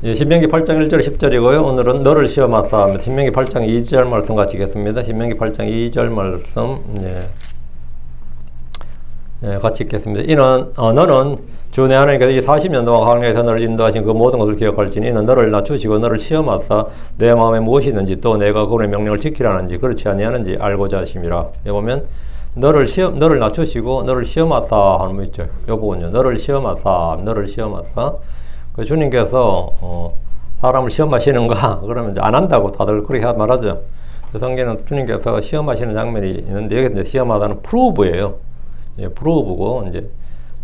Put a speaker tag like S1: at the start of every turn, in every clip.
S1: 예, 신명기 8장 1절 10절이고요. 오늘은 너를 시험하사 합니다. 신명기 8장 2절 말씀 같이 읽겠습니다. 신명기 8장 2절 말씀 같이 읽겠습니다. 이는 너는 주 내 하나님께서 이 40년 동안 광야에서 너를 인도하신 그 모든 것을 기억할지니 이는 너를 낮추시고 너를 시험하사 내 마음에 무엇이 있는지 또 내가 그분의 명령을 지키라는지 그렇지 아니하는지 알고자 하심이라. 여기 보면 너를 낮추시고 너를 시험하사 하는 거 있죠. 요 부분요. 너를 시험하사. 그 주님께서 사람을 시험하시는가? 그러면 이제 안 한다고 다들 그렇게 말하죠. 성경에는 주님께서 시험하시는 장면이 있는데 여기 이제 시험하다는 프로브예요. 예, 프로브고 이제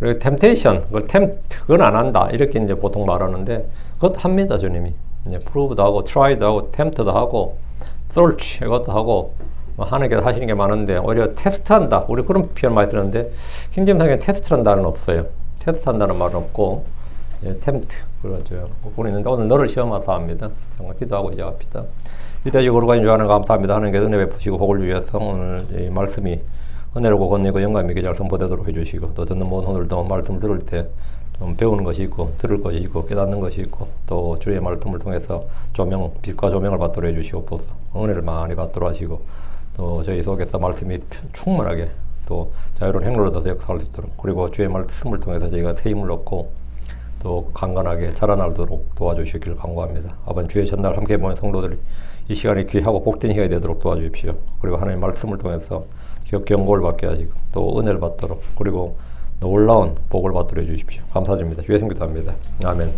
S1: 그리고 템테이션, 그건 안 한다 이렇게 이제 보통 말하는데 그것도 합니다 주님이. 예, 프로브도 하고, 트라이도 하고, 템트도 하고, 서치 이것도 하고 하나님께서 하시는 게 많은데 오히려 테스트한다. 우리 그런 표현 많이 쓰는데 킹제임 성경에 테스트한다는 없어요. 테스트한다는 말은 없고. 예, 템트 그러죠. 보고 있는데 오늘 너를 시험하사 합니다. 정말 기도하고 이제 합니다. 이때주 거룩하신 주 하나님 감사합니다. 하나님께서 은혜 베푸시고 복을 주셔서 오늘 이 말씀이 은혜로고 권리고 영감 있게 잘 선포되도록 해주시고 또 듣는 모든 오늘도 말씀 들을 때 좀 배우는 것이 있고 들을 것이 있고 깨닫는 것이 있고 또 주의 말씀을 통해서 빛과 조명을 받도록 해주시옵소서. 은혜를 많이 받도록 하시고 또 저희 속에서 말씀이 충만하게 또 자유로운 행로를 얻어서 역사할 수 있도록 그리고 주의 말씀을 통해서 저희가 새 힘을 얻고 또 강건하게 자라나도록 도와주시길 간구합니다. 아버지 주의 전날 함께 모인 성도들이 이 시간이 귀하고 복된 시간이 되도록 도와주십시오. 그리고 하나님의 말씀을 통해서 경고를 받게 하시고 또 은혜를 받도록 그리고 놀라운 복을 받도록 해주십시오. 감사드립니다. 주의 성기도합니다. 아멘.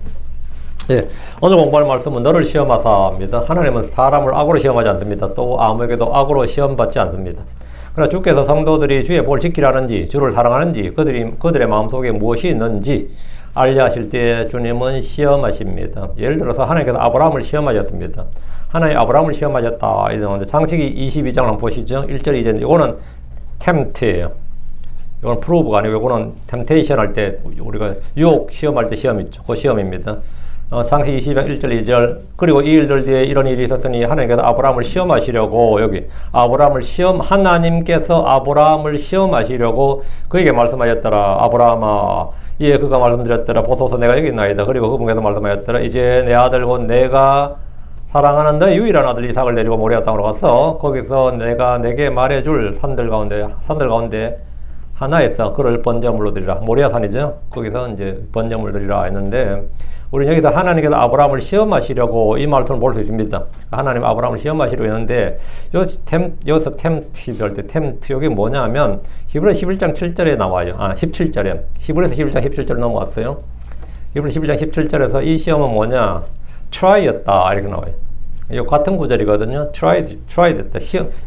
S1: 네, 오늘 공부할 말씀은 너를 시험하사입니다. 하나님은 사람을 악으로 시험하지 않습니다. 또 아무에게도 악으로 시험받지 않습니다. 그러나 주께서 성도들이 주의 복을 지키라는지 주를 사랑하는지 그들의 마음속에 무엇이 있는지 알려 하실 때 주님은 시험하십니다. 예를 들어서 하나님께서 아브라함을 시험하셨습니다. 하나님 아브라함을 시험하셨다. 이러는데 창세기 22장 한번 보시죠. 1절 2절. 이거는 템트예요. 이건 프로브가 아니고 이거는 템테이션 할 때 우리가 유혹 시험할 때 시험 있죠. 그 시험입니다. 창세기 22장 1절 2절. 그리고 이 일들 뒤에 이런 일이 있었으니 하나님께서 아브라함을 시험하시려고 여기 하나님께서 아브라함을 시험하시려고 그에게 말씀하셨더라. 아브라함아 이에 그가 말씀드렸더라. 보소서 내가 여기 있나이다. 그리고 그분께서 말씀하셨더라. 이제 내 아들 곧 내가 사랑하는 너의 유일한 아들 이삭을 데리고 모리아 땅으로 갔어. 거기서 내가 내게 말해줄 산들 가운데 하나에서 그를 번제물로 드리라. 모리아 산이죠. 거기서 이제 번제물 드리라 했는데 우리는 여기서 하나님께서 아브라함을 시험하시려고 이 말씀을 볼 수 있습니다. 하나님 아브라함을 시험하시려고 했는데 여기서 템트 할 때 템트 여기 뭐냐면 히브리 11장 7절에 나와요. 17절에 히브리서 11장 17절 넘어왔어요. 히브리 11장 17절에서 이 시험은 뭐냐? try였다 이렇게 나와요. 이 같은 구절이거든요. tried 했다.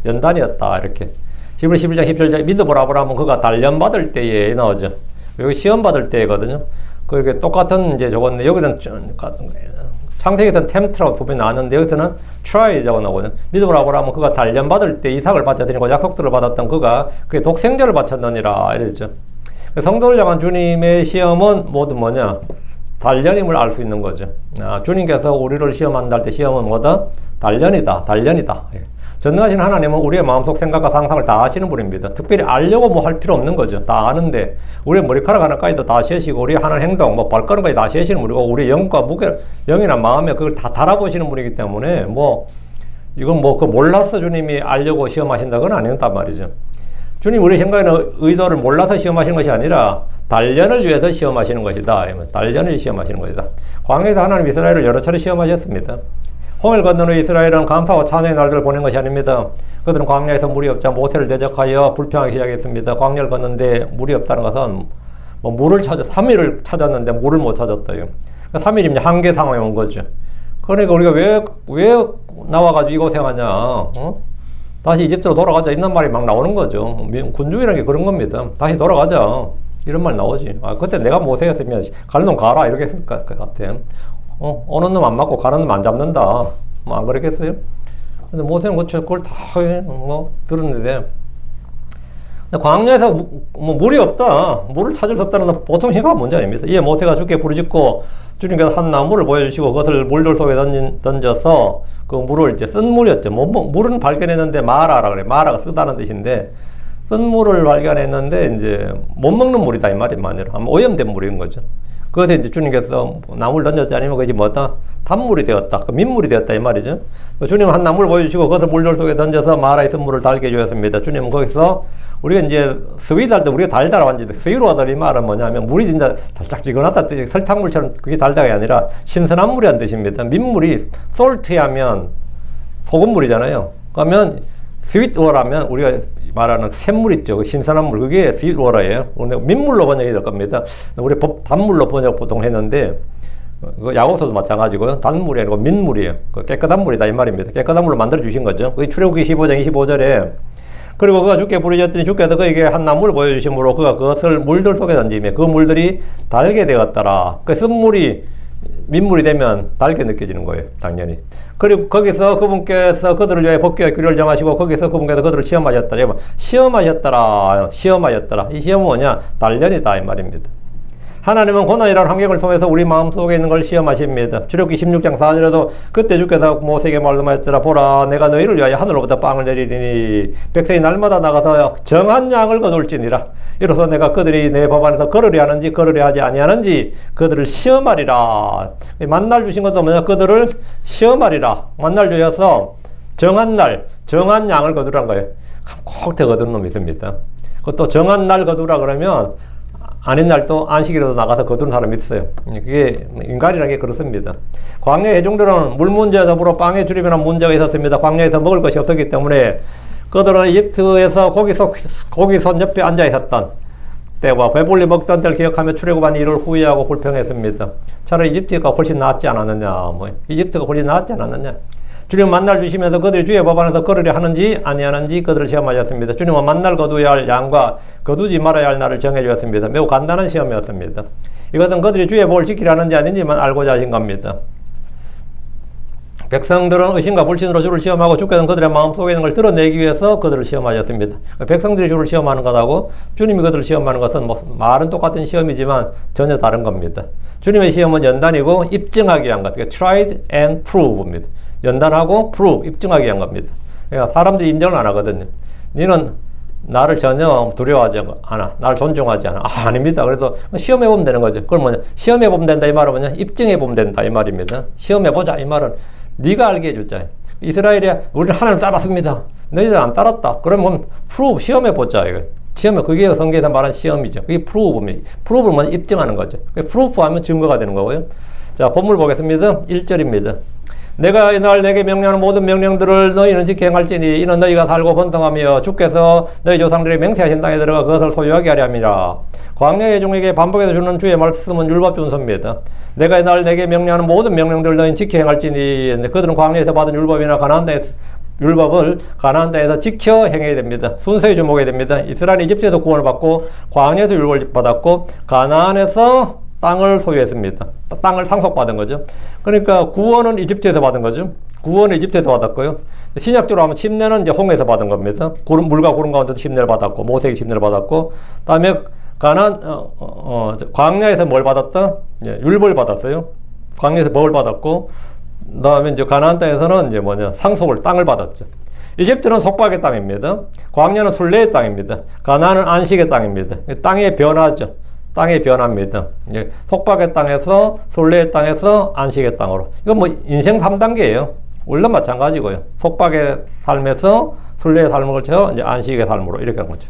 S1: 연단이었다 이렇게. 히브리 11장 17절 믿어보라 아브라함은 그가 단련받을 때에 나오죠. 여기 시험받을 때거든요. 그게 똑같은 이제 저건데 여기는 창세기에서는 템트라고 부분이 나왔는데 여기서는 try라고 나오거든요. 믿어보라 아브라함은 그가 단련받을 때 이삭을 바쳐드리고 약속들을 받았던 그가 그의 독생자를 바쳤느니라 이랬죠. 성도를 향한 주님의 시험은 모두 뭐냐? 단련임을 알 수 있는 거죠. 주님께서 우리를 시험한다 할 때 시험은 뭐다? 단련이다. 전능하신 하나님은 우리의 마음속 생각과 상상을 다 아시는 분입니다. 특별히 알려고 뭐 할 필요 없는 거죠. 다 아는데 우리의 머리카락 하나까지도 다 세시고 우리의 하는 행동, 뭐 발걸음까지 다 세시는 분이고 우리의 영과 영이나 마음에 그걸 다 달아보시는 분이기 때문에 이건 그 몰라서 주님이 알려고 시험하신다 그건 아니었단 말이죠. 주님 우리 생각에는 의도를 몰라서 시험하시는 것이 아니라 단련을 위해서 시험하시는 것이다. 단련을 시험하시는 것이다. 광야에서 하나님 이스라엘을 여러 차례 시험하셨습니다. 홍해를 건넌 후 이스라엘은 감사와 찬양의 날들을 보낸 것이 아닙니다. 그들은 광야에서 물이 없자 모세를 대적하여 불평하기 시작했습니다. 광야를 건넌데 물이 없다는 것은 물을 3일을 찾았는데 물을 못 찾았다요. 3일이면 한계 상황에 온 거죠. 그러니까 우리가 왜 나와가지고 이 고생하냐? 다시 이집트로 돌아가자 이런 말이 막 나오는 거죠. 군중이라는 게 그런 겁니다. 다시 돌아가자 이런 말 나오지. 그때 내가 모세였으면 갈 놈 가라 이렇게 했을 것 같아. 어느 놈 안 맞고 가는 놈 안 잡는다. 안 그랬겠어요? 근데 모세는 그걸 다 들었는데 광야에서 물이 없다. 물을 찾을 수 없다는 건 보통 생각한 문제 아닙니다. 이에 모세가 주께 부르짖고 주님께서 한 나무를 보여주시고 그것을 물돌 속에 던져서 그 물을 이제 쓴 물이었죠. 물은 발견했는데 마라라 그래. 마라가 쓰다는 뜻인데 쓴 물을 발견했는데 이제 못 먹는 물이다 이 말이 아니라 오염된 물인 거죠. 그것에 이제 주님께서 나무를 던졌지 아니면 그것이 뭐다? 단물이 되었다. 그 민물이 되었다 이 말이죠. 주님은 한 나무를 보여주시고 그것을 물돌 속에 던져서 마라의 선물을 달게 주었습니다. 주님은 거기서 우리가 이제 스윗 할 때 우리가 달달하 완전히 스위로하다 이 말은 뭐냐면 물이 진짜 달짝지근하다 설탕물처럼 그게 달다가 아니라 신선한 물이란 뜻입니다. 민물이 솔트 하면 소금물이잖아요. 그러면 스윗워라면 우리가 말하는 샘물 있죠. 그 신선한 물 그게 스윗워라예요. 민물로 번역이 될 겁니다. 우리 단물로 번역 보통 했는데 그 야고보서도 마찬가지고요. 단물이 아니고 민물이에요. 그 깨끗한 물이다 이 말입니다. 깨끗한 물로 만들어 주신 거죠. 그게 출애굽기 15장 25절에 그리고 그가 주께 부르짖었더니 주께서 그에게 한 나무를 보여주심으로 그가 그것을 물들 속에 던지며 그 물들이 달게 되었더라. 그 쓴물이 민물이 되면 달게 느껴지는 거예요. 당연히. 그리고 거기서 그분께서 그들을 위해 법궤와 규례를 정하시고 거기서 그분께서 그들을 시험하셨더라. 시험하셨더라. 시험하셨더라. 이 시험은 뭐냐? 단련이다 이 말입니다. 하나님은 고난이라는 환경을 통해서 우리 마음속에 있는 걸 시험하십니다. 출애굽기 16장 4절에도 그때 주께서 모세에게 말씀하셨더라. 보라 내가 너희를 위하여 하늘로부터 빵을 내리리니 백성이 날마다 나가서 정한 양을 거둘지니라. 이로써 내가 그들이 내 법 안에서 걸으려 하는지 걸으려 하지 아니하는지 그들을 시험하리라. 만날 주신 것도 뭐냐? 그들을 시험하리라. 만날 주셔서 정한 날 정한 양을 거두란 거예요. 꼭 거두는 놈이 있습니다. 그것도 정한 날 거두라 그러면 아닌 날도 안식일에도 나가서 거두는 사람이 있어요. 그게 인간이라는 게 그렇습니다. 광야 회중들은 물 문제와 더불어 빵의 주림이라는 문제가 있었습니다. 광야에서 먹을 것이 없었기 때문에 그들은 이집트에서 고기손 옆에 앉아 있었던 때와 배불리 먹던 때를 기억하며 출애굽한 일을 후회하고 불평했습니다. 차라리 이집트가 훨씬 낫지 않았느냐, 이집트가 훨씬 낫지 않았느냐. 주님 만날 주시면서 그들이 주의 법 안에서 걸으려 하는지 아니하는지 그들을 시험하셨습니다. 주님은 만날 거두어야 할 양과 거두지 말아야 할 날을 정해 주었습니다. 매우 간단한 시험이었습니다. 이것은 그들이 주의 법을 지키려 하는지 아닌지만 알고자 하신 겁니다. 백성들은 의심과 불신으로 주를 시험하고 주께서는 그들의 마음속에 있는 걸 드러내기 위해서 그들을 시험하셨습니다. 백성들이 주를 시험하는 것하고 주님이 그들을 시험하는 것은 말은 똑같은 시험이지만 전혀 다른 겁니다. 주님의 시험은 연단이고 입증하기 위한 것, 그러니까 tried and prove입니다. 연단하고 prove, 입증하기 위한 겁니다. 그러니까 사람들이 인정을 안 하거든요. 너는 나를 전혀 두려워하지 않아. 나를 존중하지 않아. 아닙니다. 그래서 시험해보면 되는 거죠. 그럼 뭐냐? 시험해보면 된다 이 말은 뭐냐? 입증해보면 된다 이 말입니다. 시험해보자 이 말은 네가 알게 해주자. 이스라엘이 우리는 하나님을 따랐습니다. 너희들 안 따랐다. 그러면 prove, 시험해보자 이거. 시험에 그게 성경에서 말한 시험이죠. 그게 prove입니다. prove는 입증하는 거죠. proof 하면 증거가 되는 거고요. 자, 본문 보겠습니다. 1절입니다. 내가 이날 내게 명령하는 모든 명령들을 너희는 지켜 행할지니 이는 너희가 살고 번성하며 주께서 너희 조상들의 맹세하신 땅에 들어가 그것을 소유하게 하려 함이라. 광야의 종에게 반복해서 주는 주의 말씀은 율법 준서입니다. 내가 이날 내게 명령하는 모든 명령들을 너희는 지켜 행할지니 그들은 광야에서 받은 율법이나 가나안 땅에서 율법을 가나안 땅에서 지켜 행해야 됩니다. 순서에 주목해야 됩니다. 이스라엘이 이집트에서 구원을 받고 광야에서 율법을 받았고 가나안에서 땅을 소유했습니다. 땅을 상속받은 거죠. 그러니까 구원은 이집트에서 받은 거죠. 구원은 이집트에서 받았고요. 신약적으로 하면 침례는 이제 홍해에서 받은 겁니다. 물과 구름 가운데서 침례를 받았고 모세에게 침례를 받았고 그다음에 광야에서 뭘 받았다? 율법을 받았어요. 광야에서 법을 받았고 그다음에 이제 가나안 땅에서는 이제 상속을 땅을 받았죠. 이집트는 속박의 땅입니다. 광야는 순례의 땅입니다. 가나안은 안식의 땅입니다. 땅의 변화죠. 땅의 변화입니다. 속박의 땅에서 순례의 땅에서 안식의 땅으로. 이건 인생 3단계예요. 원래 마찬가지고요. 속박의 삶에서 순례의 삶을 거쳐 이제 안식의 삶으로 이렇게 한 거죠.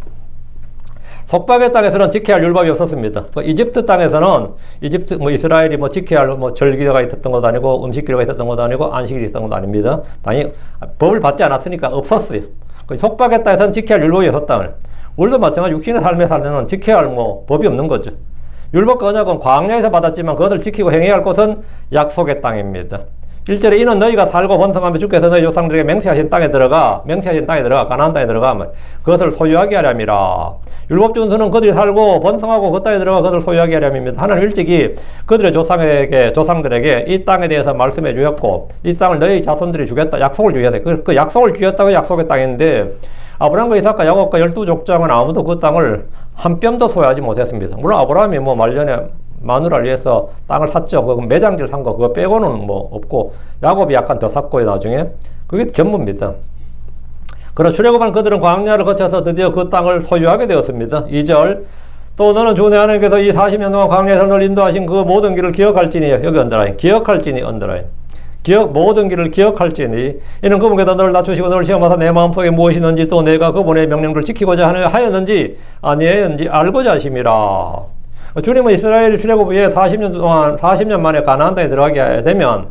S1: 속박의 땅에서는 지켜야 할 율법이 없었습니다. 이집트 땅에서는 이스라엘이 지켜야 할 절기가 있었던 것도 아니고 음식기류가 있었던 것도 아니고 안식일이 있었던 것도 아닙니다. 당연히 법을 받지 않았으니까 없었어요. 속박의 땅에서는 지켜야 할 율법이 없었다. 우리도 마찬가지 육신의 삶에 살면 지켜야 할 법이 없는 거죠. 율법과 언약은 광야에서 받았지만 그것을 지키고 행해야 할 곳은 약속의 땅입니다. 1절에 이는 너희가 살고 번성하며 주께서 너희 조상들에게 맹세하신 땅에 들어가 가나안 땅에 들어가면 그것을 소유하게 하려 함이라. 율법 준수는 그들이 살고 번성하고 그 땅에 들어가 그것을 소유하게 하려 함입니다. 하나님 일찍이 그들의 조상들에게 이 땅에 대해서 말씀해 주셨고 이 땅을 너희 자손들이 주겠다 약속을 주셨어요. 그 약속을 주셨다고 약속의 땅인데 아브라함과 이삭과 야곱과 12족장은 아무도 그 땅을 한 뼘도 소유하지 못했습니다. 물론 아브라함이 말년에 마누라를 위해서 땅을 샀죠. 그 매장지를 산 거 그거 빼고는 없고 야곱이 약간 더 샀고요. 나중에 그게 전부입니다. 그러나 출애굽한 그들은 광야를 거쳐서 드디어 그 땅을 소유하게 되었습니다. 2절 또 너는 주 내 하나님께서 이 40년 동안 광야에서 널 인도하신 그 모든 길을 기억할지니. 여기 언더라인. 기억할지니 언더라인. 모든 길을 기억할지니 이는 그분께서 너를 낮추시고 너를 시험하사 내 마음속에 무엇이 있는지 또 내가 그분의 명령을 지키고자 하였는지 아니했는지 알고자 하심이라. 주님은 이스라엘이 출애굽 후에 40년 만에 가나안 땅에 들어가게 되면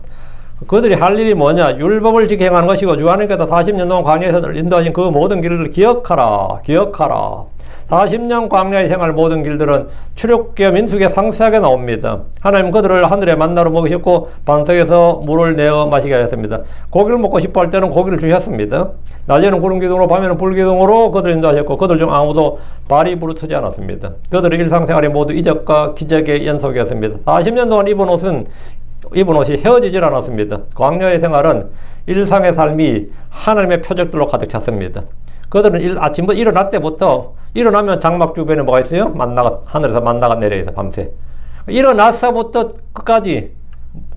S1: 그들이 할 일이 뭐냐? 율법을 지켜 행하는 것이고 주 하나님께서 40년 동안 광야에서 너를 인도하신 그 모든 길을 기억하라. 40년 광야의 생활 모든 길들은 출애굽기와 민수기에 상세하게 나옵니다. 하나님 그들을 하늘의 만나로 먹이셨고 반석에서 물을 내어 마시게 하셨습니다. 고기를 먹고 싶어 할 때는 고기를 주셨습니다. 낮에는 구름기둥으로 밤에는 불기둥으로 그들을 인도하셨고 그들 중 아무도 발이 부르트지 않았습니다. 그들의 일상생활이 모두 이적과 기적의 연속이었습니다. 40년 동안 입은 옷이 헤어지질 않았습니다. 광야의 생활은 일상의 삶이 하나님의 표적들로 가득 찼습니다. 그들은 아침부터 일어날 때부터 일어나면 장막 주변에 뭐가 있어요? 하늘에서 만나가 내려있어 밤새. 일어나서부터 끝까지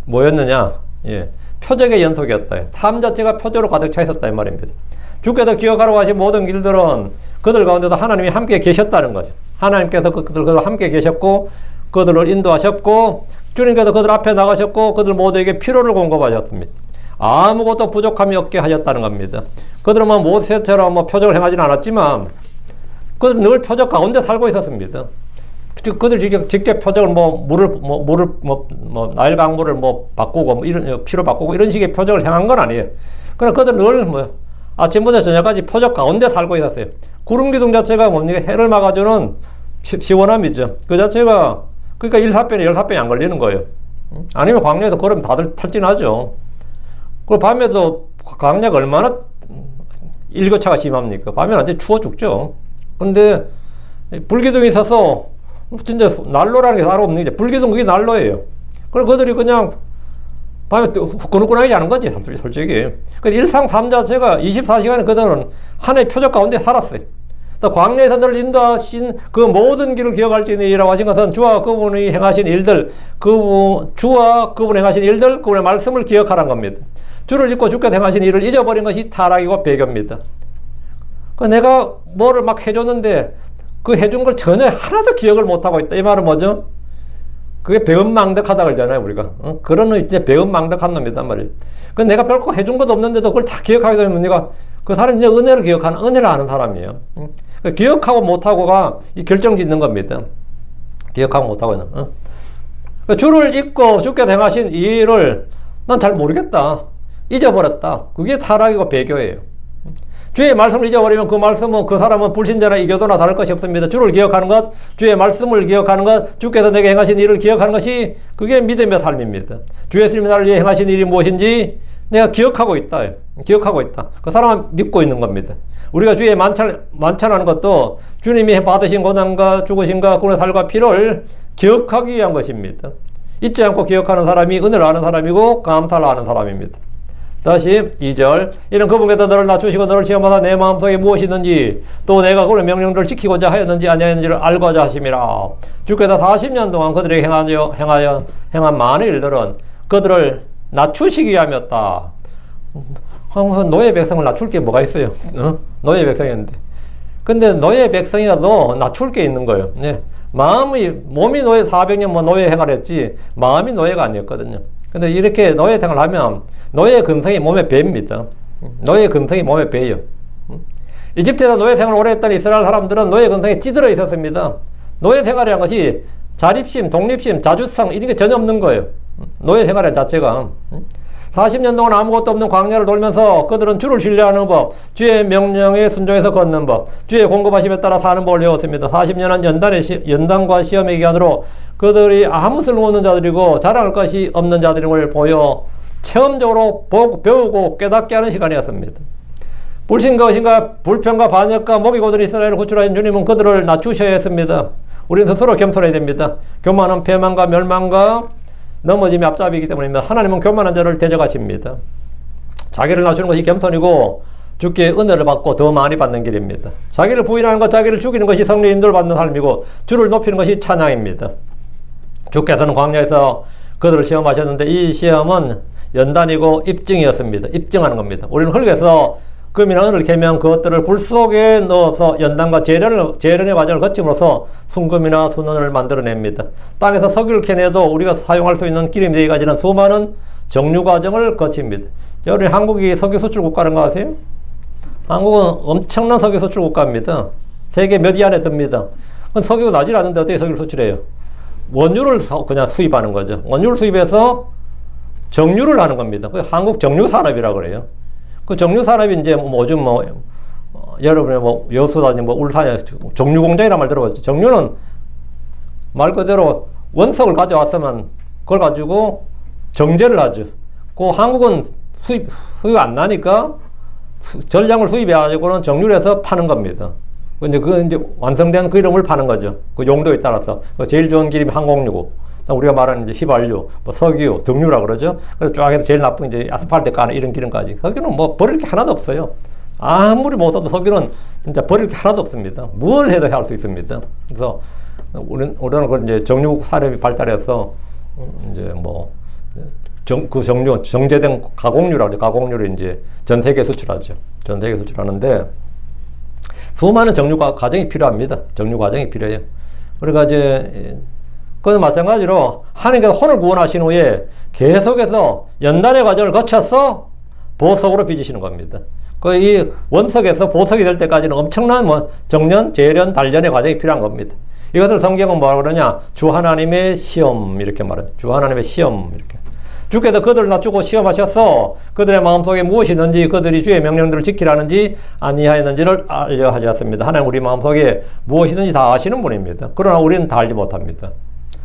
S1: 뭐였느냐? 예, 표적의 연속이었다. 삶 자체가 표적으로 가득 차 있었다 이 말입니다. 주께서 기억하라고 하신 모든 길들은 그들 가운데도 하나님이 함께 계셨다는 거죠. 하나님께서 그들과 함께 계셨고 그들을 인도하셨고 주님께서 그들 앞에 나가셨고 그들 모두에게 피로를 공급하셨습니다. 아무것도 부족함이 없게 하셨다는 겁니다. 그들은 모세처럼 표적을 행하지는 않았지만 그들은 늘 표적 가운데 살고 있었습니다. 그들 직접 표적을 나일 강물을 바꾸고 이런 피로 바꾸고 이런 식의 표적을 행한 건 아니에요. 그러나 그들은 늘 아침부터 저녁까지 표적 가운데 살고 있었어요. 구름 기둥 자체가 뭡니까? 해를 막아주는 시원함이죠. 그 자체가 그러니까 14배에 안 걸리는 거예요. 아니면 광야에서 걸으면 다들 탈진하죠. 그리고 밤에도 광야가 얼마나 일교차가 심합니까? 밤에는 완전 추워 죽죠. 근데 불기둥이 있어서 진짜 난로라는 게 따로 없는 게 불기둥 그게 난로예요. 그리고 그들이 그냥 밤에 후끈후끈하게 자는 거지 솔직히. 일상 삶 자체가 24시간에 그들은 하나의 표적 가운데 살았어요. 또 광야에서 너를 인도하신 그 모든 길을 기억할지니라고 하신 것은 주와 그분이 행하신 일들, 주와 그분이 행하신 일들, 그분의 말씀을 기억하라는 겁니다. 주를 잊고 주께서 행하신 일을 잊어버린 것이 타락이고 배교입니다. 내가 뭐를 막 해줬는데 그 해준 걸 전혀 하나도 기억을 못하고 있다. 이 말은 뭐죠? 그게 배은망덕하다 그러잖아요, 우리가. 그런 놈이 진짜 배은망덕한 놈이단 말이에요. 내가 별거 해준 것도 없는데도 그걸 다 기억하게 되면 네가 그 사람이 이제 은혜를 아는 사람이에요. 기억하고 못하고가 이 결정짓는 겁니다. 기억하고 못하고는. 주를 잊고 주께서 행하신 이 일을 난 잘 모르겠다. 잊어버렸다. 그게 타락이고 배교예요. 주의 말씀을 잊어버리면 그 말씀은 그 사람은 불신자나 이교도나 다를 것이 없습니다. 주를 기억하는 것, 주의 말씀을 기억하는 것, 주께서 내게 행하신 일을 기억하는 것이 그게 믿음의 삶입니다. 주 예수님이 나를 위해 행하신 일이 무엇인지 내가 기억하고 있다. 그 사람은 믿고 있는 겁니다. 우리가 주의 만찬하는 것도 주님이 받으신 고난과 죽으심과 그분의 살과 피를 기억하기 위한 것입니다. 잊지 않고 기억하는 사람이 은혜를 아는 사람이고 감사를 아는 사람입니다. 다시 2절 이는 그분께서 너를 낮추시고 너를 시험하사 내 마음속에 무엇이 있는지 또 내가 그의 명령들을 지키고자 하였는지 아니하였는지를 알고자 하심이라. 주께서 40년 동안 그들에게 행한 많은 일들은 그들을 낮추시기 위함이었다. 노예 백성을 낮출 게 뭐가 있어요? 노예 백성이었는데. 근데 노예 백성이라도 낮출 게 있는 거예요. 네. 몸이 노예 400년 노예 생활했지 마음이 노예가 아니었거든요. 근데 이렇게 노예 생활을 하면 노예 근성이 몸에 배입니다. 노예 근성이 몸에 배요. 이집트에서 노예 생활을 오래 했던 이스라엘 사람들은 노예 근성에 찌들어 있었습니다. 노예 생활이라는 것이 자립심, 독립심, 자주성 이런 게 전혀 없는 거예요. 노예 생활 자체가. 40년 동안 아무것도 없는 광야를 돌면서 그들은 주를 신뢰하는 법, 주의 명령에 순종해서 걷는 법, 주의 공급하심에 따라 사는 법을 배웠습니다. 40년은 연단과 시험의 기간으로 그들이 아무 쓸모없는 자들이고 자랑할 것이 없는 자들임을 보여 체험적으로 배우고 깨닫게 하는 시간이었습니다. 불신과 의심과 불평과 반역과 목이 고든 이스라엘을 구출하신 주님은 그들을 낮추셔야 했습니다. 우리는 스스로 겸손해야 됩니다. 교만은 패망과 멸망과 넘어짐이 앞잡이기 때문입니다. 하나님은 교만한 자를 대적하십니다. 자기를 낮추는 것이 겸손이고 주께 은혜를 받고 더 많이 받는 길입니다. 자기를 부인하는 것, 자기를 죽이는 것이 성령의 인도를 받는 삶이고 주를 높이는 것이 찬양입니다. 주께서는 광야에서 그들을 시험하셨는데 이 시험은 연단이고 입증이었습니다. 입증하는 겁니다. 우리는 흙에서 금이나 은을 캐면 그것들을 불 속에 넣어서 연단과 재련의 과정을 거침으로써 순금이나 순은을 만들어냅니다. 땅에서 석유를 캐내도 우리가 사용할 수 있는 기름이 되기까지는 수많은 정류 과정을 거칩니다. 여러분, 한국이 석유 수출 국가라는 거 아세요? 한국은 엄청난 석유 수출 국가입니다. 세계 몇 위 안에 듭니다. 석유가 나질 않는데 어떻게 석유를 수출해요? 원유를 그냥 수입하는 거죠. 원유를 수입해서 정유를 하는 겁니다. 그 한국 정유산업이라고 그래요. 그 정유산업이 이제 요즘 여러분의 여수다니 울산에 정유공장이라는 말 들어봤죠. 정유는 말 그대로 원석을 가져왔으면 그걸 가지고 정제를 하죠. 그 한국은 수입 안 나니까 전량을 수입해가지고는 정유를 해서 파는 겁니다. 근데 그 이제 완성된 그 이름을 파는 거죠. 그 용도에 따라서. 제일 좋은 기름이 항공유고, 우리가 말하는 이제 휘발유, 석유, 등유라 그러죠. 그래서 쫙 해서 제일 나쁜 이제 아스팔트 까는 이런 기름까지. 석유는 버릴 게 하나도 없어요. 아무리 못 써도 석유는 진짜 버릴 게 하나도 없습니다. 뭘 해도 할 수 있습니다. 그래서 우리는 그 이제 정유 산업이 발달해서 이제 정제된 가공유라고 하죠. 가공유를 이제 전 세계 수출하죠. 전 세계 수출하는데 수많은 정유 과정이 필요합니다. 정유 과정이 필요해요. 그러니까 이제 그건 마찬가지로 하나님께서 혼을 구원하신 후에 계속해서 연단의 과정을 거쳐서 보석으로 빚으시는 겁니다. 이 원석에서 보석이 될 때까지는 엄청난 정련, 재련, 단련의 과정이 필요한 겁니다. 이것을 성경은 뭐라고 그러냐? 주 하나님의 시험 이렇게 말해요. 주 하나님의 시험 이렇게. 주께서 그들을 낮추고 시험하셔서 그들의 마음속에 무엇이 있는지, 그들이 주의 명령들을 지키라는지 아니하였는지를 알려 하셨습니다. 하나님 우리 마음속에 무엇이 있는지 다 아시는 분입니다. 그러나 우리는 다 알지 못합니다.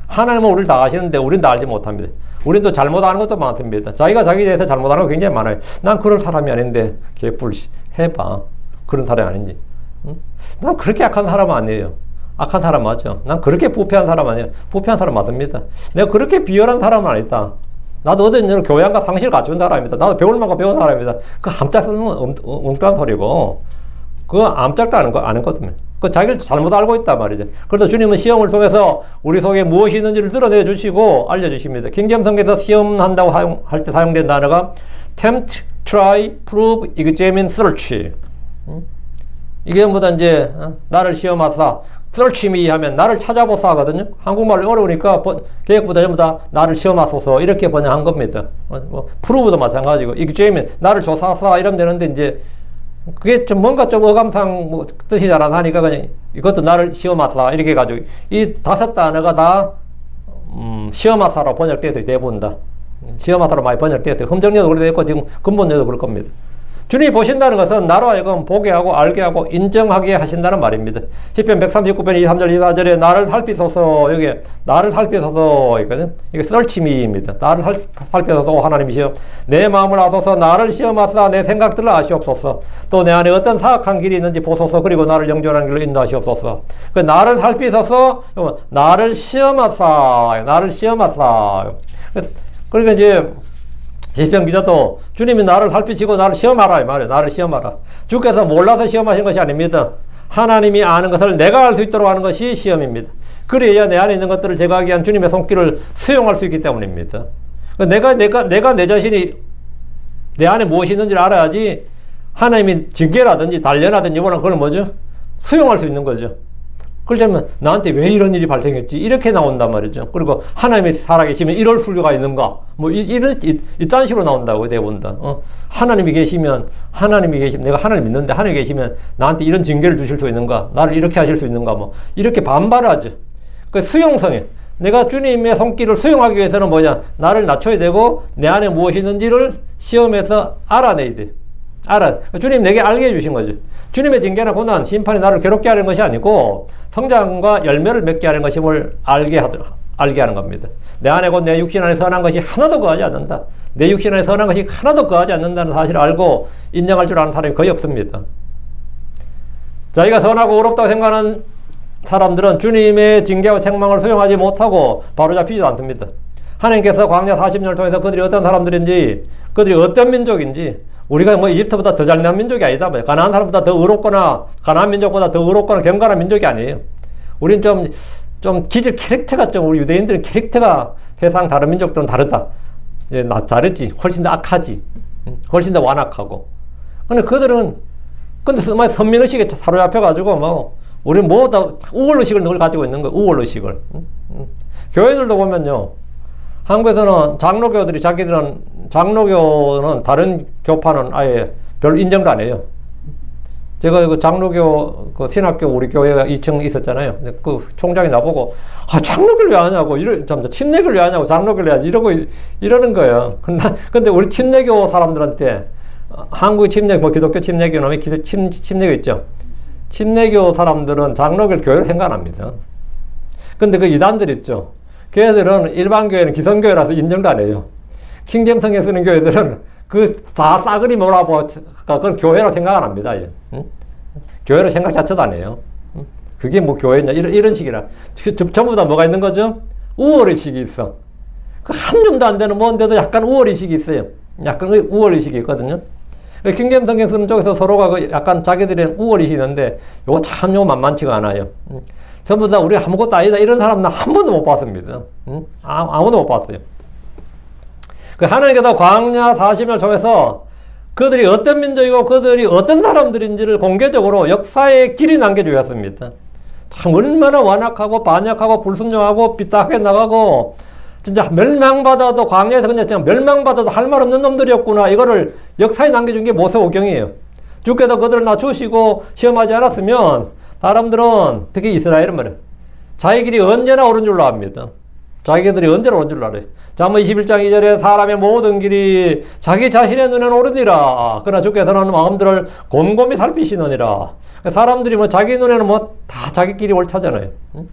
S1: 하나님은 우리를 다 아시는데 우리는 다 알지 못합니다. 우리는 또 잘못하는 것도 많습니다. 자기가 자기에 대해서 잘못하는 거 굉장히 많아요. 난 그런 사람이 아닌데 개뿔 해봐. 그런 사람이 아닌지. 응? 난 그렇게 악한 사람 아니에요. 악한 사람 맞죠. 난 그렇게 부패한 사람 아니에요. 부패한 사람 맞습니다. 내가 그렇게 비열한 사람은 아니다. 나도 어떤 교양과 상식을 갖춘 사람입니다. 나도 배울 만큼 배운 사람입니다. 그 암짝 쓰는 건 엉뚱한 소리고, 그거 암짝도 아는 거거든요. 그 자기를 잘못 알고 있단 말이죠. 그래서 주님은 시험을 통해서 우리 속에 무엇이 있는지를 드러내 주시고 알려주십니다. 킹제임성경에서 시험한다고 할 때 사용된 단어가 tempt, try, prove, examine, search. 이게 뭐다 이제 나를 시험하사, search me 하면 나를 찾아보사 하거든요. 한국말이 어려우니까 개혁보다 전부 다 나를 시험하소서 이렇게 번역한 겁니다. prove도 마찬가지고 examine 나를 조사하사 이러면 되는데 이제 그게 좀 뭔가 좀 어감상 뜻이 잘 안 하니까 그냥 이것도 나를 시험하사 이렇게 해가지고 이 5 단어가 다 시험하사로 번역돼서 대부분 다 시험하사로 많이 번역돼서 흠정려도 그렇게 됐고 지금 근본려도 그럴 겁니다. 주님이 보신다는 것은 나로 하여금 보게 하고 알게 하고 인정하게 하신다는 말입니다. 시편 139편 23절 24절에 나를 살피소서, 여기 나를 살피소서 있거든. 이게 썰치미입니다. 나를 살피소서 하나님이시여 내 마음을 아소서, 나를 시험하사 내 생각들을 아시옵소서, 또 내 안에 어떤 사악한 길이 있는지 보소서, 그리고 나를 영존한 길로 인도하시옵소서. 그 나를 살피소서, 나를 시험하사, 나를 시험하사. 그러니까 이제 시편 기자도 주님이 나를 살피시고 나를 시험하라 이 말이에요. 나를 시험하라. 주께서 몰라서 시험하신 것이 아닙니다. 하나님이 아는 것을 내가 알 수 있도록 하는 것이 시험입니다. 그래야 내 안에 있는 것들을 제거하기 위한 주님의 손길을 수용할 수 있기 때문입니다. 내가 내 자신이 내 안에 무엇이 있는지를 알아야지 하나님이 징계라든지 단련하든지 뭐라 그걸 뭐죠? 수용할 수 있는 거죠. 그렇다면 나한테 왜 이런 일이 발생했지? 이렇게 나온단 말이죠. 그리고 하나님이 살아계시면 이럴 수가 있는가? 이딴 식으로 나온다고 대부분 다. 하나님이 계시면 내가 하나님 믿는데 하나님이 계시면 나한테 이런 징계를 주실 수 있는가? 나를 이렇게 하실 수 있는가? 이렇게 반발하죠. 그 수용성에 내가 주님의 손길을 수용하기 위해서는 뭐냐? 나를 낮춰야 되고 내 안에 무엇이 있는지를 시험해서 알아내야 돼. 주님 내게 알게 해주신 거죠. 주님의 징계나 고난, 심판이 나를 괴롭게 하는 것이 아니고 성장과 열매를 맺게 하는 것임을 알게 하는 겁니다. 내 안에 곧 내 육신 안에 선한 것이 하나도 거하지 않는다. 내 육신 안에 선한 것이 하나도 거하지 않는다는 사실을 알고 인정할 줄 아는 사람이 거의 없습니다. 자기가 선하고 의롭다고 생각하는 사람들은 주님의 징계와 책망을 수용하지 못하고 바로잡히지도 않습니다. 하나님께서 광야 40년을 통해서 그들이 어떤 사람들인지, 그들이 어떤 민족인지, 우리가 이집트보다 더 잘난 민족이 아니다. 가나안 사람보다 더 의롭거나, 가나안 민족보다 더 의롭거나 경건한 민족이 아니에요. 우린 좀 기질 캐릭터가 우리 유대인들은 캐릭터가 세상 다른 민족들은 다르다. 다르지. 훨씬 더 악하지. 훨씬 더 완악하고. 근데 그들은, 근데 선민의식에 사로잡혀가지고, 뭐, 우리 뭐 다 우월의식을 늘 가지고 있는 거예요. 우월의식을. 교회들도 보면요. 한국에서는 장로교들이 장로교는 다른 교파는 아예 별 인정도 안 해요. 제가 그 장로교, 그 신학교 우리 교회가 2층 있었잖아요. 그 총장이 나보고, 장로교를 왜 하냐고, 침례교를 왜 하냐고, 장로교를 왜 하지, 이러는 거예요. 근데 우리 침례교 사람들한테, 한국의 침례, 뭐 기독교 침례교는 침례교 있죠. 침례교 사람들은 장로교를 교회로 생각 안 합니다. 근데 그 이단들 있죠. 걔들은 일반 교회는 기성교회라서 인정도 안 해요. 킹잼성에 쓰는 교회들은 그 다 싸그리 몰아보, 그건 교회로 생각 안 합니다. 응? 교회로 생각 자체도 안 해요. 응? 그게 뭐 교회냐, 이런 식이라. 전부 다 뭐가 있는 거죠? 우월의식이 있어. 그 한 줌도 안 되는 뭔데도 약간 우월의식이 있어요. 약간 우월의식이 있거든요. 킹잼성경 쓰는 쪽에서 서로가 그 약간 자기들의 우월의식이 있는데, 요거 참 만만치가 않아요. 전부 다 우리 아무것도 아니다. 이런 사람은 한 번도 못 봤습니다. 응? 아무도 못 봤어요. 그 하나님께서 광야 40년을 통해서 그들이 어떤 민족이고 그들이 어떤 사람들인지를 공개적으로 역사의 길이 남겨주었습니다. 참 얼마나 완악하고 반역하고 불순종하고 삐딱하게 나가고 진짜 멸망받아도 광야에서 그냥 멸망받아도 할 말 없는 놈들이었구나. 이거를 역사에 남겨준 게 모세오경이에요. 주께서 그들을 낮추시고 시험하지 않았으면 사람들은 특히 이스라엘은 말이에요. 자기 길이 언제나 옳은 줄로 압니다. 자기들이 언제나 옳은 줄로 알아요. 잠언 21장 2절에 사람의 모든 길이 자기 자신의 눈에는 옳으니라. 그러나 주께서는 마음들을 곰곰이 살피시느니라. 사람들이 뭐 자기 눈에는 뭐 다 자기 길이 옳다잖아요. 응?